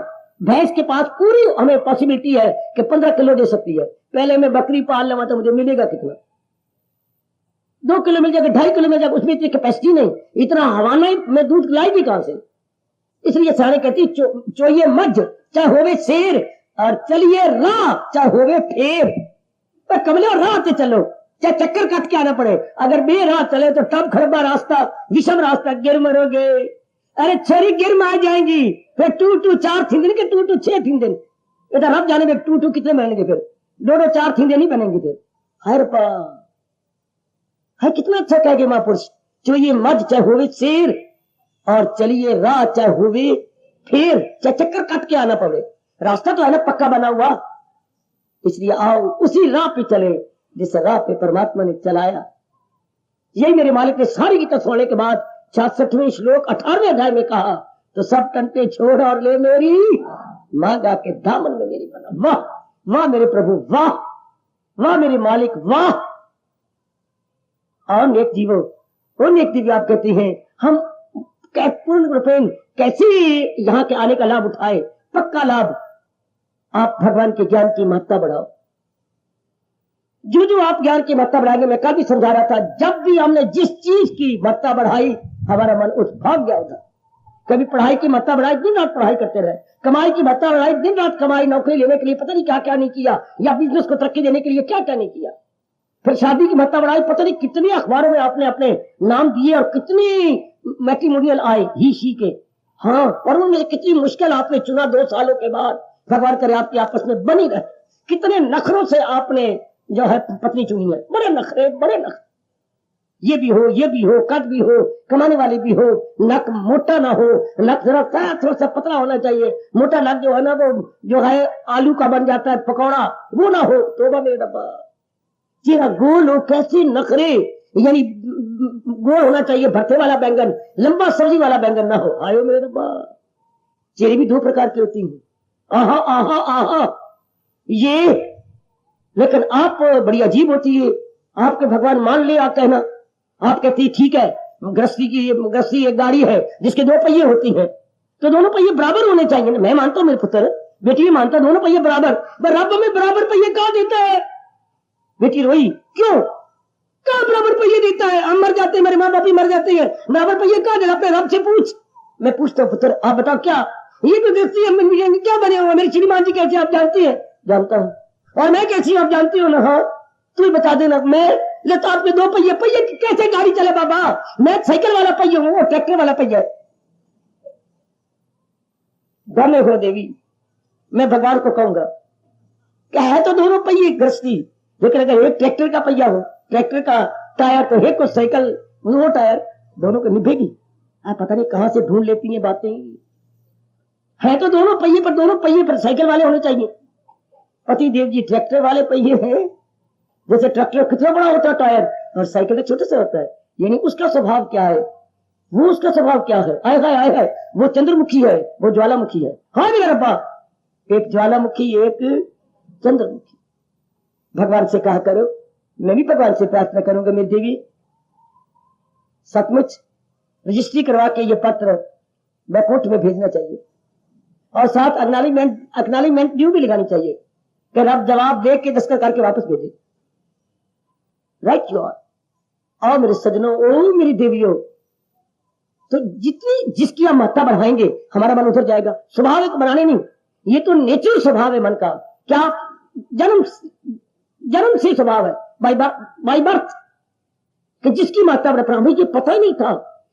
भैंस के पास पूरी हमें पॉसिबिलिटी है कि 15 किलो दे सकती है। पहले मैं बकरी पाल लेवा तो मुझे मिलेगा कितना? 2 किलो मिल जाएगा, 2.5 किलो मिल जाएगा, उसमें इतनी कैपेसिटी नहीं, इतना हवाना ही मैं दूध लाएगी कहां से? इसलिए सारे कहती चोइए मध्य चाहे होवे शेर और चलिए राह चाहे होवे फेर। तो कमले और राह से चलो, चाहे चक्कर काट के आना पड़े। अगर बे राह चले तो टब खड़बा रास्ता, विषम रास्ता, गिर मरोगे। अरे छरी गिर में आ जाएंगी, फिर 2 4 थिंदन के 2 6 थिंदन, इधर रब जाने में 2 कितने बनेंगे? फिर 2 4 थिंदे नहीं बनेंगे फिर। हर पा है कितना अच्छा कह गए महापुरुष, जो ये मध्य चाहे होवे शेर और चलिए राह चाहे होवे फिर, चाहे चक्कर काट के आना पड़े, रास्ता तो है ना पक्का बना हुआ। इसलिए आओ उसी राह पे चले जिस राह पे परमात्मा ने चलाया। यही मेरे मालिक ने सारी गीता सुनने के बाद 66वें श्लोक 18वें अध्याय में कहा, तो सब टंटे छोड़ और ले मेरी मांगा के दामन में मेरी बना। वाह वाह मेरे प्रभु, वाह वाह मेरे मालिक, वाह। और नेक जीवो, वो नेक जीव आप कहते हैं हम पूर्ण रूपेण कैसे यहाँ के आने का लाभ उठाए? पक्का लाभ, आप भगवान के ज्ञान की महत्ता बढ़ाओ। जो जो आप ज्ञान की महत्ता बढ़ाएंगे, मैं कल भी समझा रहा था, जब भी हमने जिस चीज की महत्ता बढ़ाई हमारा मन उस भाग गया उधर। कभी पढ़ाई की महत्ता बढ़ाई, दिन रात पढ़ाई करते रहे, कमाई की महत्ता बढ़ाई, दिन रात कमाई, नौकरी लेने के लिए पता नहीं क्या क्या नहीं किया, या बिजनेस को तरक्की देने के लिए क्या क्या नहीं किया। फिर शादी की महत्ता बढ़ाई, पता नहीं कितने अखबारों में आपने अपने नाम दिए और कितनी मैट्रिमोनियल आए ही शी के, हाँ, और उनमें कितनी मुश्किल आपने चुना 2 सालों के बाद। भगवान करे आपकी आपस में बनी रहे। कितने नखरों से आपने जो है पत्नी चुनी है, बड़े नखरे, बड़े नखरे। ये भी हो, ये भी हो, कद भी हो, कमाने वाले भी हो, नक मोटा ना हो, नक जरा थोड़ा सा पतला होना चाहिए। मोटा नक जो है ना वो जो है आलू का बन जाता है पकौड़ा, वो ना हो। तोबा मेरे रब्बा, चेहरा गोल हो, कैसे नखरे, यानी गोल होना चाहिए, भरते वाला बैंगन, लंबा सब्जी वाला बैंगन ना हो। आयो मेरे रब्बा, चेहरे भी 2 प्रकार की होती है। आहा आहा आहा, ये लेकिन आप बड़ी अजीब होती है। आपके भगवान मान ले, आप कहना, आप कहती ठीक है, गृहस्थी एक गाड़ी है जिसके 2 पहिए होती हैं, तो दोनों पहिए बराबर होने चाहिए। मैं मानता हूं, मेरे पुत्र बेटी भी मानता, दोनों पहिए बराबर, पर रब में बराबर पहिए कहां देता है? बेटी रोई, क्यों? कहां बराबर पहिए देता है? हम मर जाते हैं, मेरे माँ बाप भी मर जाते हैं, बराबर पहिए कहां देता? अपने रब से पूछ। मैं पूछता हूं, पुत्र आप बताओ, क्या ये तो देखती है क्या बने हुए? मेरी श्रीमान जी कैसे आप जानती है? जानता हूं। और मैं कैसी आप जानती हो ना? हाँ, तू ही बता देना। मैं लेता आपके 2 पहिए, पहिए कैसे गाड़ी चले बाबा? मैं साइकिल वाला पहिया हूं, वो ट्रैक्टर वाला पहिया। धन्य हो देवी, मैं भगवान को कहूंगा क्या है तो दोनों पहिए गृहस्थी, लेकिन अगर एक ट्रैक्टर का पहिया हो, ट्रैक्टर का टायर, तो एक को साइकिल वो टायर, दोनों को निभेगी। आप पता नहीं कहां से ढूंढ लेती है बातें। है तो दोनों पहिए, पर दोनों पहिए पर साइकिल वाले होने चाहिए। पति देव जी ट्रैक्टर वाले पहिए हैं, जैसे ट्रैक्टर कितना बड़ा होता है टायर, और साइकिल तो छोटे से होता है। यानी उसका स्वभाव क्या है? वो उसका स्वभाव क्या है? आय हाय आय हाय, वो चंद्रमुखी है, वो ज्वालामुखी है। हाँ मेरा रब्बा, एक ज्वालामुखी एक चंद्रमुखी। भगवान से कहा करो, मैं भी भगवान से प्रार्थना करूंगा मेरी देवी, सचमुच रजिस्ट्री करवा के ये पत्र मैं कोर्ट में भेजना चाहिए और साथ अक्नॉलेजमेंट ड्यू भी लगानी चाहिए कि आप जवाब दे के दस्तखत करके वापस भेजे। Right you are. और मेरे सजनों, ओ मेरी देवियों, तो जितनी जिसकी आप महत्ता बढ़ाएंगे हमारा मन उधर जाएगा। स्वभाव एक बनाने नहीं, ये तो नेचुरल स्वभाव है मन का। क्या जन्म से स्वभाव है, बाय बर्थ, कि जिसकी महत्ता बढ़ा। हमें ये पता ही नहीं था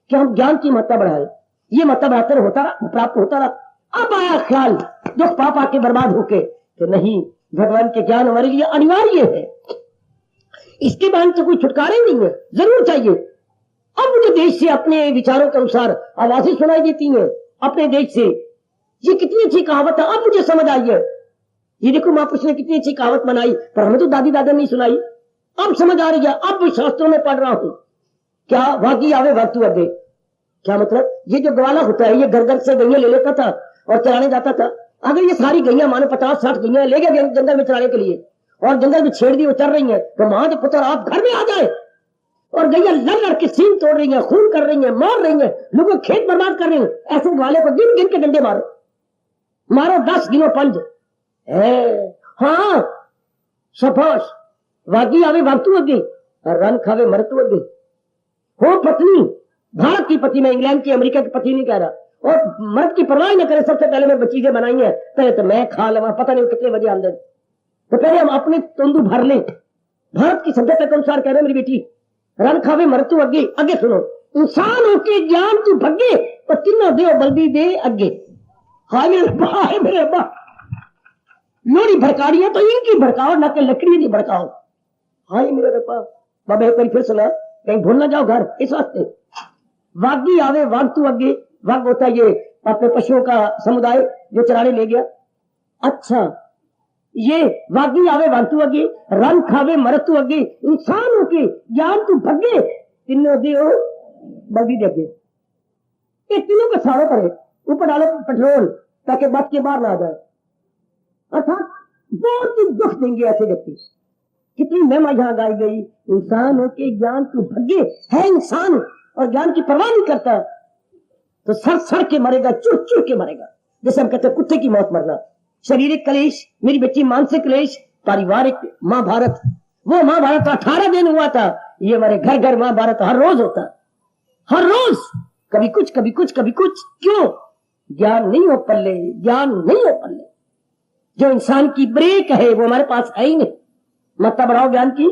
कि हम ज्ञान की महत्ता बढ़ाए। ये महत्ता बढ़ाते रहे, होता रहा, प्राप्त होता रहा। अब आया ख्याल दुख पाप आके बर्बाद होके कि नहीं, भगवान के ज्ञान हमारे लिए अनिवार्य है, इसके बाद तो कोई छुटकारा ही नहीं है, जरूर चाहिए। अब मुझे देश से अपने विचारों के अनुसार आवाजें सुनाई देती हैं अपने देश से। ये कितनी अच्छी कहावत है, अब मुझे समझ आई है। ये देखो महापुरुष ने कितनी अच्छी कहावत बनाई, पर हमें तो दादी दादा नहीं सुनाई। अब समझ आ रही है, अब शास्त्रों में पढ़ रहा हूं। क्या वाकी आवे वक्तु अगे, क्या मतलब? ये जो ग्वाला होता है, ये घर घर से गैया ले लेता था और चराने जाता था। अगर ये सारी गैया मानो 50-60 गैया ले गया जंगल में चराने के लिए और जंगल में छेड़ दी, वो चल रही है, तो मां के पुत्र आप घर में आ जाए और गैया लड़ लड़ के सींग तोड़ रही है, खून कर रही है, मार रही है, लोगों खेत बर्बाद कर रही है। ऐसे ग्वाले को गिन गिन के डंडे मारो 10 गिनो 5। हाँ शाबाश, वागी आवे वक्तु अगे और रन खावे मरतु अगे। हो पत्नी, भारत की पत्नी, मैं इंग्लैंड की अमेरिका की पत्नी नहीं कह रहा, और मर्द की परवाह न करे। सबसे पहले मैं चीजें बनाई है, पहले तो मैं खा लवा, पता नहीं कितने बजे आमदन, तो पहले हम अपने तंदू भर लें। भारत की सभ्यता के अनुसार कह रहे मेरी बेटी, रन खावे मरतु अगे। आगे सुनो, इंसान होके ज्ञान तू भगे तो तीनों दे बल्दी दे अगे। हाय मेरे अब्बा, हाय मेरे अब्बा, लोरी भड़काड़ी है तो इनकी भड़काओ, ना कि लकड़ी नहीं भड़काओ। हाय मेरे अब्बा। बाबा एक बार फिर सुना, कहीं भूल ना जाओ घर, इस वास्ते। वागी आवे वागतू अगे। वाग होता है ये अपने पशुओं का समुदाय जो चराने ले गया। अच्छा, ये वागी आवे वागतू अगे, रन खावे मरतू अगे, इंसान होके ज्ञान तू भगे तीनों दे बल्दी दे अगे। ये तीनों का सारों करे, ऊपर डालो पेट्रोल ताकि बच के बाहर ना आ जाए। अर्थात बहुत ही दुख देंगे ऐसे व्यक्ति। कितनी महिमा यहां गाई गई, इंसान होके ज्ञान तू भगे। है इंसान और ज्ञान की परवाह नहीं करता तो सड़ सड़ के मरेगा, चुर चुर के मरेगा। जैसे हम कहते हैं कुत्ते की मौत मरना। शारीरिक क्लेश, मेरी बेटी मानसिक क्लेश, पारिवारिक महाभारत। वो महाभारत 18 दिन हुआ था, ये हमारे घर घर महाभारत हर रोज होता, हर रोज, कभी कुछ कभी कुछ कभी कुछ। क्यों? ज्ञान नहीं हो पल्ले, ज्ञान नहीं हो पल्ले। जो इंसान की ब्रेक है वो हमारे पास है ही नहीं। महत्ता बढ़ाओ ज्ञान की,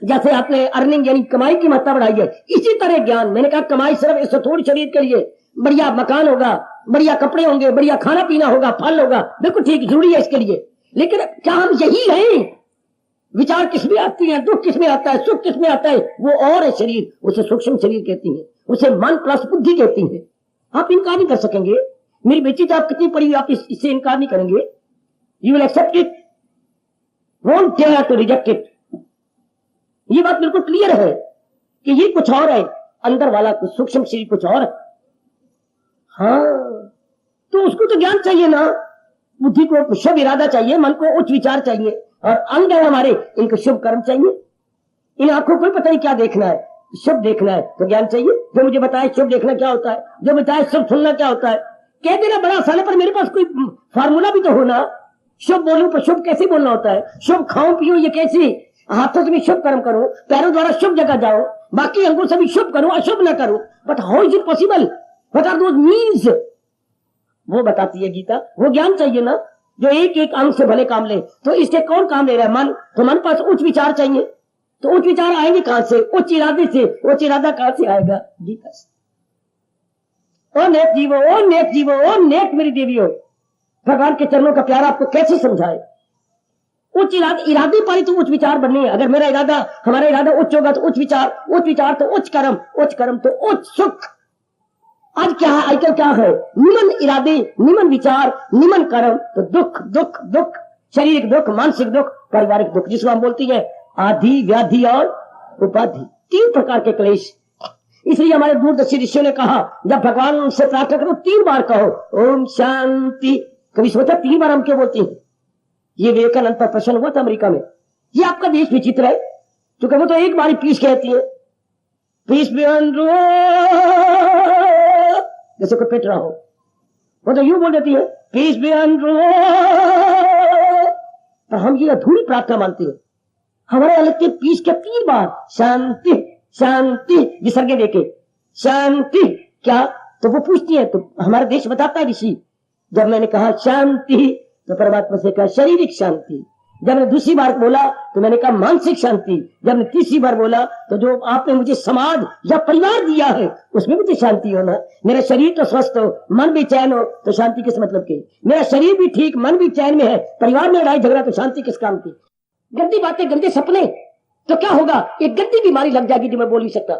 जैसे आपने अर्निंग यानी कमाई की महत्ता बढ़ाई है, इसी तरह ज्ञान। मैंने कहा कमाई सिर्फ इस थोड़ी शरीर के लिए, बढ़िया मकान होगा, बढ़िया कपड़े होंगे, बढ़िया खाना पीना होगा, फल होगा, बिल्कुल ठीक, जरूरी है इसके लिए। लेकिन क्या हम यही हैं? विचार किसमें आती है, दुख किसमें आता है, सुख किसमें आता है, वो और है शरीर। उसे सूक्ष्म शरीर कहती है, उसे मन प्लस बुद्धि कहती है। आप इनकार नहीं कर सकेंगे। मेरी बेटी तो आप कितनी पढ़ी, आप इससे इनकार नहीं करेंगे। You will accept it, won't dare to reject it. ये बात बिल्कुल क्लियर है कि ये कुछ और है, अंदर वाला कुछ सूक्ष्म शरीर कुछ और है। हाँ, तो उसको तो ज्ञान चाहिए ना, बुद्धि को शुभ इरादा चाहिए, मन को उच्च विचार चाहिए, और अंग है हमारे, इनको शुभ कर्म चाहिए। इन आंखों को पता नहीं क्या देखना है, शुभ देखना है तो ज्ञान चाहिए। जो मुझे बताए शुभ देखना क्या होता है, जो बताए शुभ सुनना क्या होता है, कह देना बड़ा आसान है, पर मेरे पास कोई फार्मूला भी तो होना। शुभ बोलूं पर शुभ कैसे बोलना होता है, शुभ खाऊं पीऊं ये कैसे, हाथों से भी शुभ कर्म करो, पैरों द्वारा शुभ जगह जाओ, बाकी अंगों से भी शुभ करो, अशुभ ना करो। But how is it possible, what are those means? वो बताती है गीता। वो ज्ञान चाहिए ना, जो एक एक अंग से भले काम ले। तो इससे कौन काम ले रहा है? मन। तो मन पास उच्च विचार चाहिए, तो उच्च विचार आएंगे कहां से? उच्च इरादे से। उच्च इरादा कहां से आएगा? गीता से। ओ नेक जीवो, ओ नेक जीवो, ओ नेक मेरी देवियों, भगवान के चरणों का प्यार आपको कैसे समझाए? उच्च इरादे पर ही तो उच्च विचार बनने हैं। अगर मेरा इरादा, हमारा इरादा उच्च होगा तो उच्च विचार तो उच्च कर्म तो उच्च सुख। आज क्या है, आजकल क्या है? निमन इरादे, निमन विचार, निमन कर्म तो दुख दुख दुख, शारीरिक दुख, मानसिक दुख, पारिवारिक दुख, जिसको हम बोलती है आधि, व्याधि और उपाधि। 3 प्रकार के क्लेश। इसलिए हमारे दूरदर्शी ऋषियों ने कहा, जब भगवान से प्रार्थना करो 3 बार कहो ओम शांति। कभी सोचा 3 बार हम क्यों बोलते हैं? ये विवेकानंद पर प्रश्न हुआ था अमेरिका में। ये आपका देश विचित्र है, क्योंकि वो तो एक बार पीस कहती है, पीस बी ऑन रोड, जैसे कोई पेट रहा हो, वो तो यूं बोल देती है पीस बी ऑन रोड। पर हम ये अधूरी प्रार्थना मानते हैं। हमारे अलग के पीस के 3 बार शांति शांति विसर्ग देके शांति क्या, तो वो पूछती है। तो हमारा देश बताता है ऋषि, जब मैंने कहा शांति तो परमात्मा से कहा शारीरिक शांति। जब मैंने दूसरी बार बोला तो मैंने कहा मानसिक शांति। जब मैंने तीसरी बार बोला तो जो आपने मुझे समाज या परिवार दिया है उसमें मुझे शांति होना। मेरा शरीर तो स्वस्थ हो, मन भी चैन हो, तो शांति किस मतलब की? मेरा शरीर भी ठीक, मन भी चैन में है, परिवार में लड़ाई झगड़ा, तो शांति किस काम की? गंदी बातें, गंदे सपने, तो क्या होगा? एक गंदी बीमारी लग जाएगी जो मैं बोल नहीं सकता।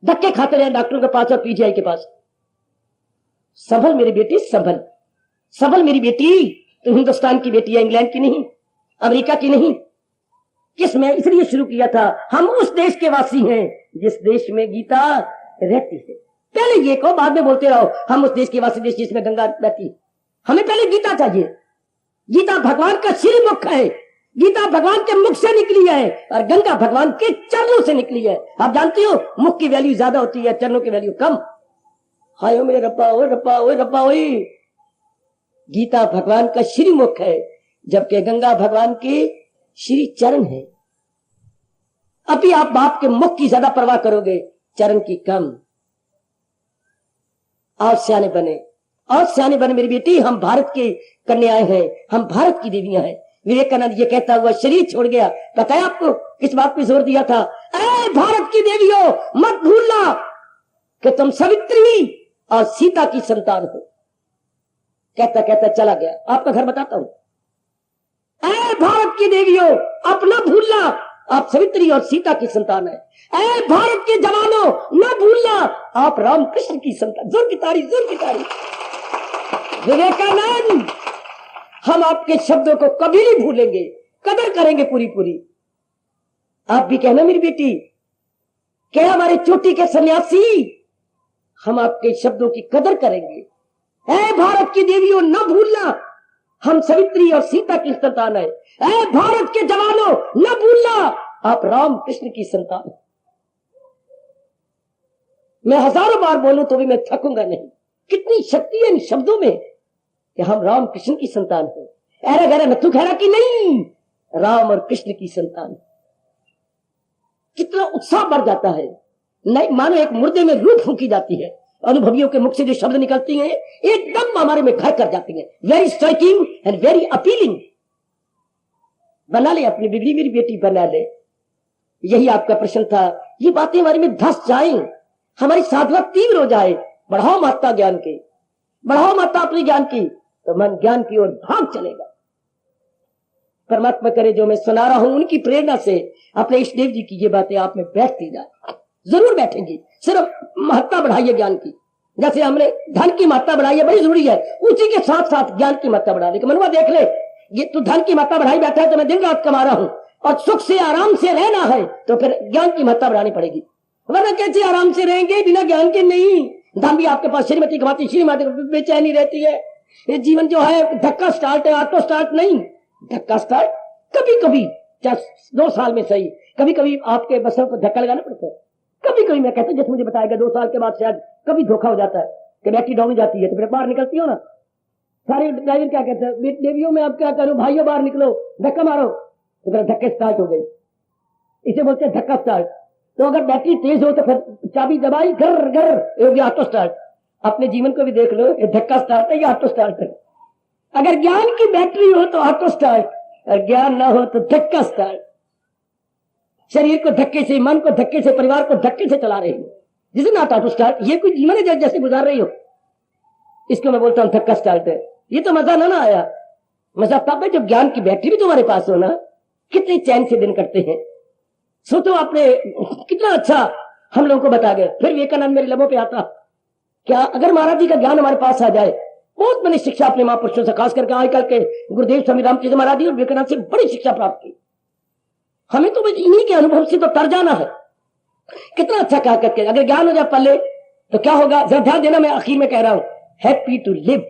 धक्के खाते रहे डॉक्टरों के पास और पीजीआई के पास। संभल मेरी बेटी, संभल, संभल मेरी बेटी। तो हिंदुस्तान की बेटी है, इंग्लैंड की नहीं, अमेरिका की नहीं। किस में इसलिए शुरू किया था, हम उस देश के वासी हैं जिस देश में गीता रहती है। पहले ये कहो, बाद में बोलते रहो हम उस देश के वासी देश जिसमें गंगा बहती। हमें पहले गीता चाहिए। गीता भगवान का श्रीमुख है, गीता भगवान के मुख से निकली है और गंगा भगवान के चरणों से निकली है। आप जानती हो मुख की वैल्यू ज्यादा होती है, चरणों की वैल्यू कम। हाय मेरे रब्बा, ओए रब्बा, ओए रब्बा, ओए। गीता भगवान का श्रीमुख है, जबकि गंगा भगवान के श्री चरण है। अभी आप बाप के मुख की ज्यादा परवाह करोगे, चरण की कम। और सियाने बने, और सियाने बने मेरी बेटी। हम भारत के कन्याएं हैं, हम भारत की देवियां हैं। विवेकानंद ये कहता हुआ शरीर छोड़ गया। पता है आपको किस बात पे जोर दिया था? ऐ भारत की देवियों, मत भूलना कि तुम सावित्री और सीता की संतान हो। कहता कहता चला गया। आपका घर बताता हूं। ऐ भारत की देवियों, अपना भूलना, आप सावित्री और सीता की संतान है। ऐ भारत के जवानों, न भूलना, आप राम कृष्ण की संतान। जोर की ताड़ी, जोर की ताड़ी। विवेकानंद, हम आपके शब्दों को कभी नहीं भूलेंगे, कदर करेंगे पूरी पूरी। आप भी कहना मेरी बेटी, क्या हमारे चोटी के सन्यासी, हम आपके शब्दों की कदर करेंगे। ऐ भारत की देवियों, न भूलना, हम सावित्री और सीता की संतान है। ऐ भारत के जवानों, न भूलना, आप राम कृष्ण की संतान। मैं हजारों बार बोलूं तो भी मैं थकूंगा नहीं। कितनी शक्ति है इन शब्दों में कि हम राम कृष्ण की संतान है। ऐरा गैरा नथु खैरा की नहीं, राम और कृष्ण की संतान। कितना उत्साह बढ़ जाता है। नहीं मानो एक मुर्दे में रूह फूंकी जाती है। अनुभवियों के मुख से जो शब्द निकलती हैं एकदम हमारे में घर कर जाती हैं। Very striking and very appealing. बना ले अपनी बिगड़ी मेरी बेटी, बना ले। यही आपका प्रश्न था। ये बातें हमारे में धस जाए, हमारी साधना तीव्र हो जाए। बढ़ाओ मात्रा ज्ञान की, बढ़ाओ मात्रा अपने ज्ञान की, तो मन ज्ञान की ओर भाग चलेगा। परमात्मा करे जो मैं सुना रहा हूं उनकी प्रेरणा से अपने इष्ट देव जी की ये बातें आप में बैठती जाए। जरूर बैठेंगी। सिर्फ महत्ता बढ़ाइए ज्ञान की। जैसे हमने धन की मात्रा बढ़ाई है, बड़ी जरूरी है, उसी के साथ साथ ज्ञान की मात्रा बढ़ाने की। मनवा देख ले, ये तू धन की मात्रा बढ़ाई बैठा है तो मैं दिन रात कमा रहा हूं और सुख से आराम से रहना है, तो फिर ज्ञान की मात्रा बढ़ानी पड़ेगी। वरना कैसे आराम से रहेंगे बिना ज्ञान के? नहीं। धन भी आपके पास श्रीमती कमाती, श्रीमती बेचैनी रहती है। ये जीवन जो है धक्का स्टार्ट है, ऑटो स्टार्ट नहीं। धक्का स्टार्ट कभी कभी 2 साल में सही, कभी कभी आपके बसों को धक्का लगाना पड़ता है। कभी कभी मैं कहता हूं, जैसे मुझे बताएगा 2 साल के बाद शायद कभी धोखा हो जाता है कि बैटरी डाउन हो जाती है, तो फिर बाहर निकलती हो ना। सारे ड्राइवर क्या कहते हैं, देवियों में आप क्या करूं, भाइयों बाहर निकलो, धक्का मारो, तो फिर धक्के स्टार्ट हो गई। इसे बोलते हैं धक्का स्टार्ट। तो अगर बैटरी तेज हो तो फिर चाबी दबाई, घर घर हो गया ऑटो स्टार्ट। अपने जीवन को भी देख लो, ये धक्का स्टार्ट है या ऑटो स्टार्ट है। अगर ज्ञान की बैटरी हो तो ऑटो स्टार्ट, और ज्ञान ना हो तो धक्का स्टार्ट। शरीर को धक्के से, मन को धक्के से, परिवार को धक्के से चला रही हो, जिसे ना ऑटो स्टार्ट। ये कोई जीवन है जैसे गुजार रही हो, इसको मैं बोलता हूं धक्का स्टार्ट है। ये तो मजा ना आया। मजा तब है जब ज्ञान की बैटरी भी तुम्हारे पास हो ना। कितने चैन से दिन करते हैं। सोचो आपने कितना अच्छा हम लोगों को बता गए। फिर विवेकानंद मेरे लबों पे आता, क्या अगर महाराज जी का ज्ञान हमारे पास आ जाए। बहुत बड़ी शिक्षा अपने महापुरुषों से, खास करके आजकल के गुरुदेव स्वामी रामचंद्र महाराज जी और विवेकानंद से बड़ी शिक्षा प्राप्त की। हमें तो बस इन्हीं के अनुभव से तो तर जाना है कितना अच्छा कहा करके, अगर ज्ञान हो जाए पल्ले तो क्या होगा, जरा ध्यान देना, मैं आखिर में कह रहा हूं, हैप्पी टू लिव,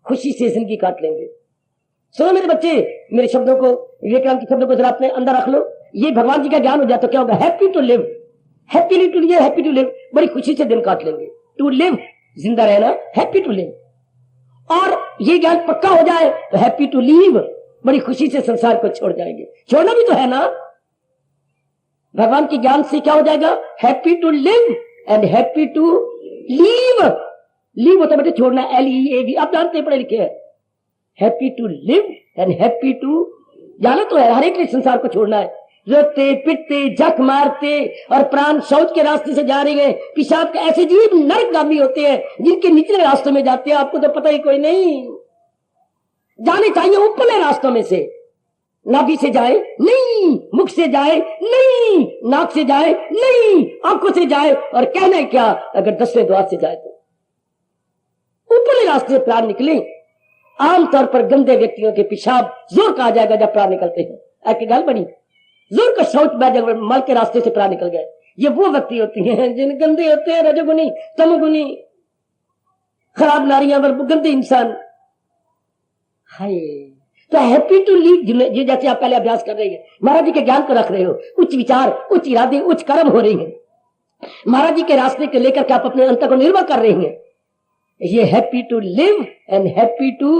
खुशी से जिंदगी काट लेंगे। सुनो मेरे बच्चे, मेरे शब्दों को, विवेकानंद के शब्दों को जरा अपने अंदर रख लो। ये भगवान जी का ज्ञान हो जाए तो क्या होगा, happy to live, happy to live, happy to live, बड़ी खुशी से दिन काट लेंगे। टू लिव, जिंदा रहना, हैप्पी टू लिव। और ये ज्ञान पक्का हो जाए तो हैप्पी टू लीव, बड़ी खुशी से संसार को छोड़ जाएंगे। छोड़ना भी तो है ना, भगवान के ज्ञान से क्या हो जाएगा, happy to live and happy to leave. Leave होता है बेटे छोड़ना, LEAV, आप जानते हैं, पढ़े लिखे हैं। Happy to live and happy to, जाना तो है, हर एक ने संसार को छोड़ना है। रोते पिटते जख मारते और प्राण शौच के रास्ते से जा रहे हैं, पेशाब के ऐसे जीव नरकगामी होते हैं जिनके निचले रास्तों में जाते हैं, आपको तो पता ही कोई नहीं। जाने चाहिए ऊपरले रास्तों में से, नाभि से जाए नहीं, मुख से जाए नहीं, नाक से जाए नहीं, आंखों से जाए, और कहना है क्या, अगर 10वें द्वार से जाए तो ऊपरले रास्ते से प्राण निकले। आमतौर पर गंदे व्यक्तियों के पेशाब जोर का आ जाएगा जब प्राण निकलते हैं, ऐसी गल बनी, जोर का शौच जब मल के रास्ते से प्राण निकल गए। ये वो व्यक्ति होती हैं जिन गंदे होते हैं, रजोगुनी तमोगुनी, खराब नारियां, गंदे इंसान। हाय, तो हैप्पी टू लीव, ये जैसे आप पहले अभ्यास कर रहे हैं, महाराज जी के ज्ञान को रख रहे हो, उच्च विचार, उच्च इरादे, उच्च कर्म हो रही है, महाराज जी के रास्ते को लेकर के आप अपने अंतर को निर्भर कर रहे हैं। ये happy to live and happy to,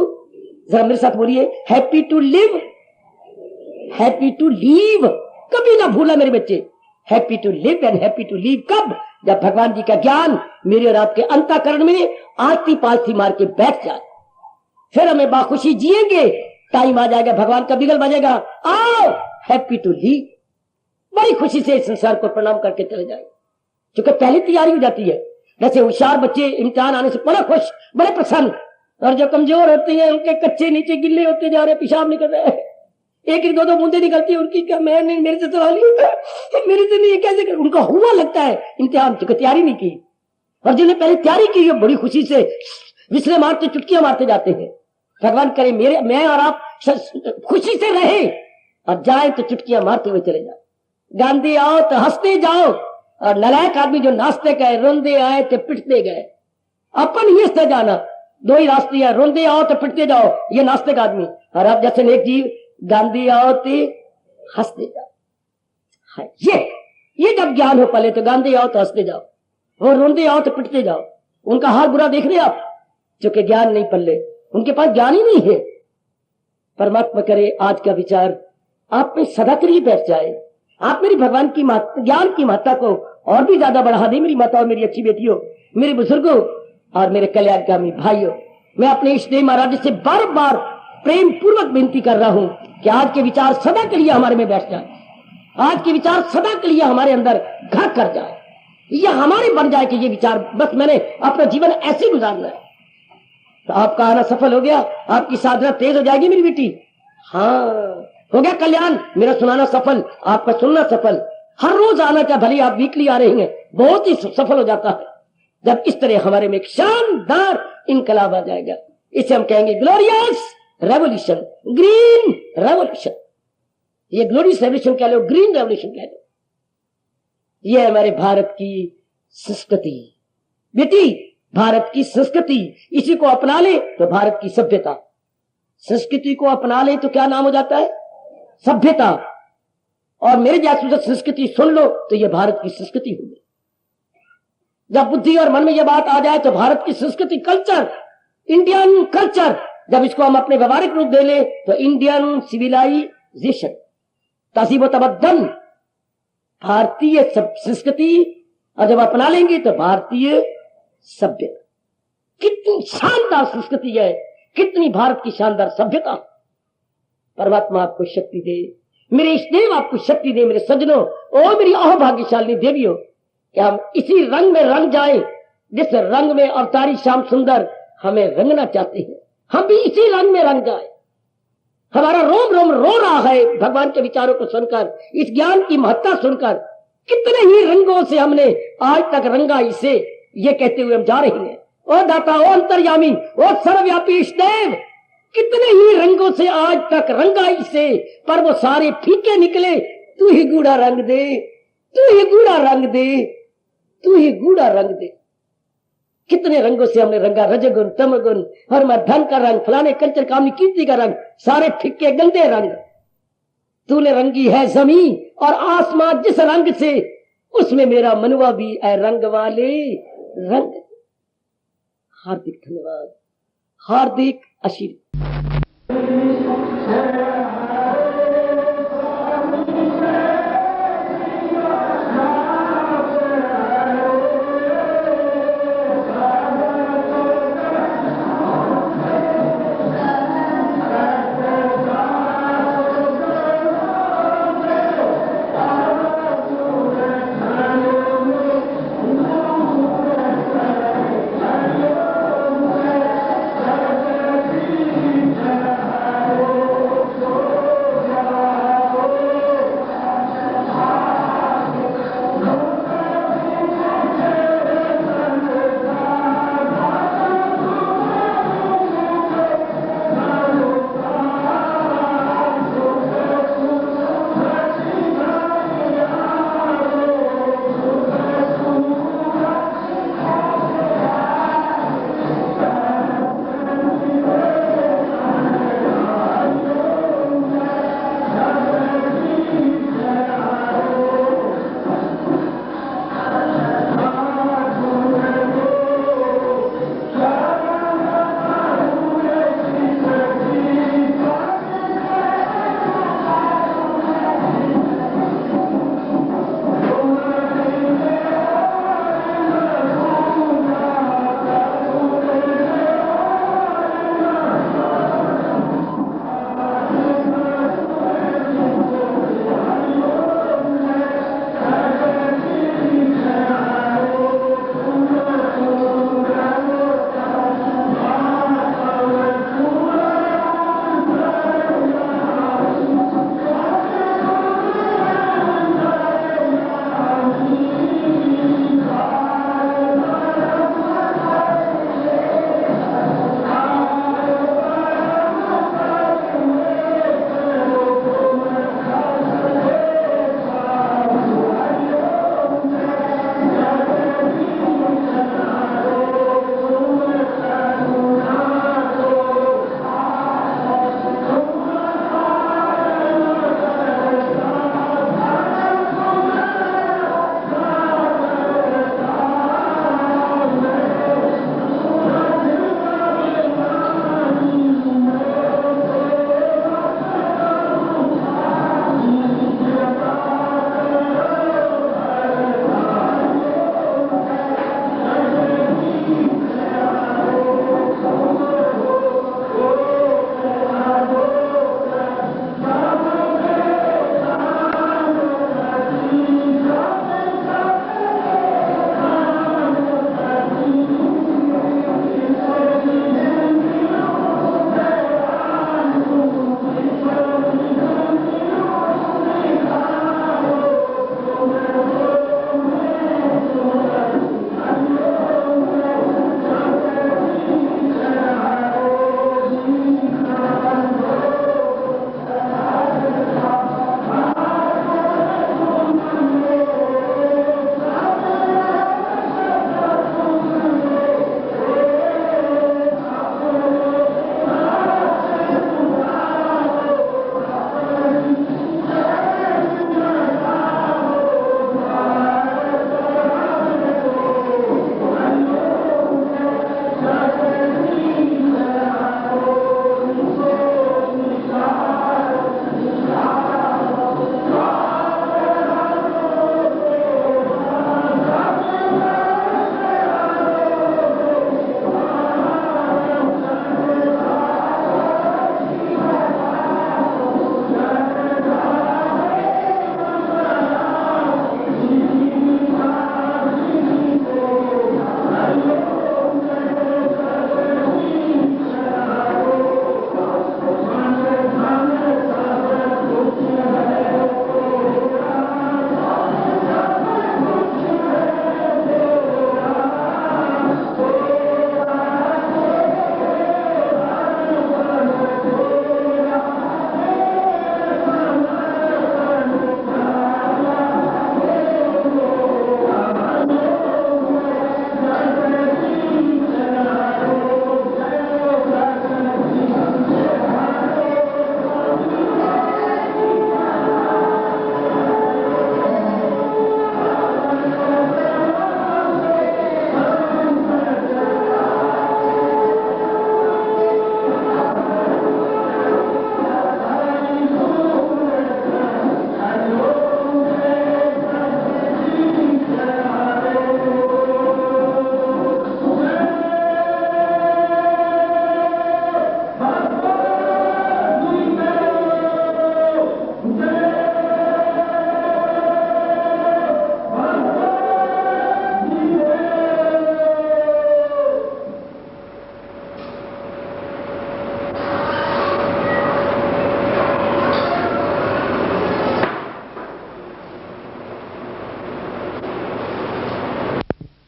जरा मेरे साथ बोलिए, happy to live, happy to leave, कभी ना भूला मेरे बच्चे, happy to live and happy to leave. कब, जब भगवान जी का ज्ञान मेरे और आपके अंतःकरण में आरती पालती मार के बैठ जाए, फिर हमें बाखुशी जिएंगे। टाइम आ जाएगा, भगवान का बिगल बजेगा, आओ हैप्पी टू लीव, बड़ी खुशी से इस संसार को प्रणाम करके चले जाए, क्योंकि पहले तैयारी हो जाती है। जैसे होशियार बच्चे इम्तिहान आने से बड़ा खुश, बड़े प्रसन्न, और जो कमजोर होते हैं उनके कच्चे नीचे गिल्ले होते जा रहे, पेशाब निकल रहे, एक एक दो दो बूंदे निकलती है उनकी, क्या मैं नहीं, मेरे से तो हाली, मेरे से नहीं, कैसे कर, उनका हुआ लगता है इम्तिहान, क्योंकि तैयारी नहीं की। और जिन्हें पहले तैयारी की है बड़ी खुशी से विसले मारते, चुटकियां मारते जाते हैं। भगवान करे मेरे, मैं और आप खुशी से रहे और जाए तो चुटकियां मारते हुए चले जाए। गांधी आओ तो हंसते जाओ, और नलायक आदमी जो नाचते गए, रोंदे आए तो पिटते गए। अपन ये से जाना, दो ही रास्ते हैं, रोंदे आओ तो पिटते जाओ, ये नाचते का आदमी, और आप जैसे नेक जीव, गांधी आओ तो हंसते जाओ। ये जब ज्ञान हो पहले तो गांधी आओ तो हंसते जाओ, वो रोंदे आओ तो पिटते जाओ। उनका हाल बुरा देख रहे आप, जो कि ज्ञान नहीं पल्ले, उनके पास ज्ञान ही नहीं है। परमात्मा करे आज का विचार आप में सदा के लिए बैठ जाए, आप मेरी भगवान की ज्ञान की महत्ता को और भी ज्यादा बढ़ा दे। मेरी माताओं, मेरी अच्छी बेटियों, मेरे बुजुर्गों और मेरे कल्याणकामी भाइयों, मैं अपने इष्टदेव महाराज से बार बार प्रेम पूर्वक विनती कर रहा हूं कि आज के विचार सदा के लिए हमारे में बैठ जाए, आज के विचार सदा के लिए हमारे अंदर घर कर जाए, ये हमारे बन जाए कि ये विचार, बस मैंने अपना जीवन ऐसे ही गुजारना है। तो आपका आना सफल हो गया, आपकी साधना तेज हो जाएगी मेरी बेटी। हाँ, हो गया कल्याण, मेरा सुनाना सफल, आपका सुनना सफल। हर रोज आना, चाहे भले आप वीकली आ रही हैं, बहुत ही सफल हो जाता है जब इस तरह हमारे में एक शानदार इनकलाब आ जाएगा। इसे हम कहेंगे ग्लोरियस रेवोल्यूशन, ग्रीन रेवोल्यूशन। ये ग्लोरियस रेवोल्यूशन कह लो, ग्रीन रेवोल्यूशन कह लो। ये हमारे भारत की संस्कृति बेटी, भारत की संस्कृति, इसी को अपना ले तो भारत की सभ्यता। संस्कृति को अपना ले तो क्या नाम हो जाता है, सभ्यता। और मेरे जैसे संस्कृति सुन लो तो ये भारत की संस्कृति होगी। जब बुद्धि और मन में यह बात आ जाए तो भारत की संस्कृति, कल्चर, इंडियन कल्चर, जब इसको हम अपने व्यवहारिक रूप दे ले तो इंडियन सिविलाइजेशन, तहजीब व तमद्दन, भारतीय संस्कृति, और जब अपना लेंगे तो भारतीय सभ्यता। कितनी शानदार संस्कृति है, कितनी भारत की शानदार सभ्यता। परमात्मा आपको शक्ति दे, मेरे इष्टदेव आपको शक्ति दे, मेरे सज्जनों, ओ मेरी अहोभाग्यशाली देवियों, कि हम इसी रंग में रंग जाए जिस रंग में अवतारी श्याम सुंदर हमें रंगना चाहते हैं। हम भी इसी रंग में रंग जाए। हमारा रोम रोम रो रहा है भगवान के विचारों को सुनकर, इस ज्ञान की महत्ता सुनकर। कितने ही रंगों से हमने आज तक रंगा इसे, ये कहते हुए हम जा रहे हैं, ओ दाता, ओ अंतर्यामी, ओ सर्वव्यापी इष्टदेव, कितने ही रंगों से आज तक रंगा इसे, पर वो सारे फीके निकले। तू ही गूढ़ा रंग दे, तू ही गूढ़ा रंग दे, तू ही गूढ़ा रंग दे। कितने रंगों से हमने रंगा, रजगुण तमगुण, और मैं धन का रंग, फलाने कंचन कामनी कीर्ति का रंग, सारे फिक्के गंदे रंग। तूने रंगी है जमीन और आसमान जिस रंग से, उसमें मेरा मनुआ भी है रंग वाले रंग। हार्दिक धन्यवाद, हार्दिक आशीर्वाद।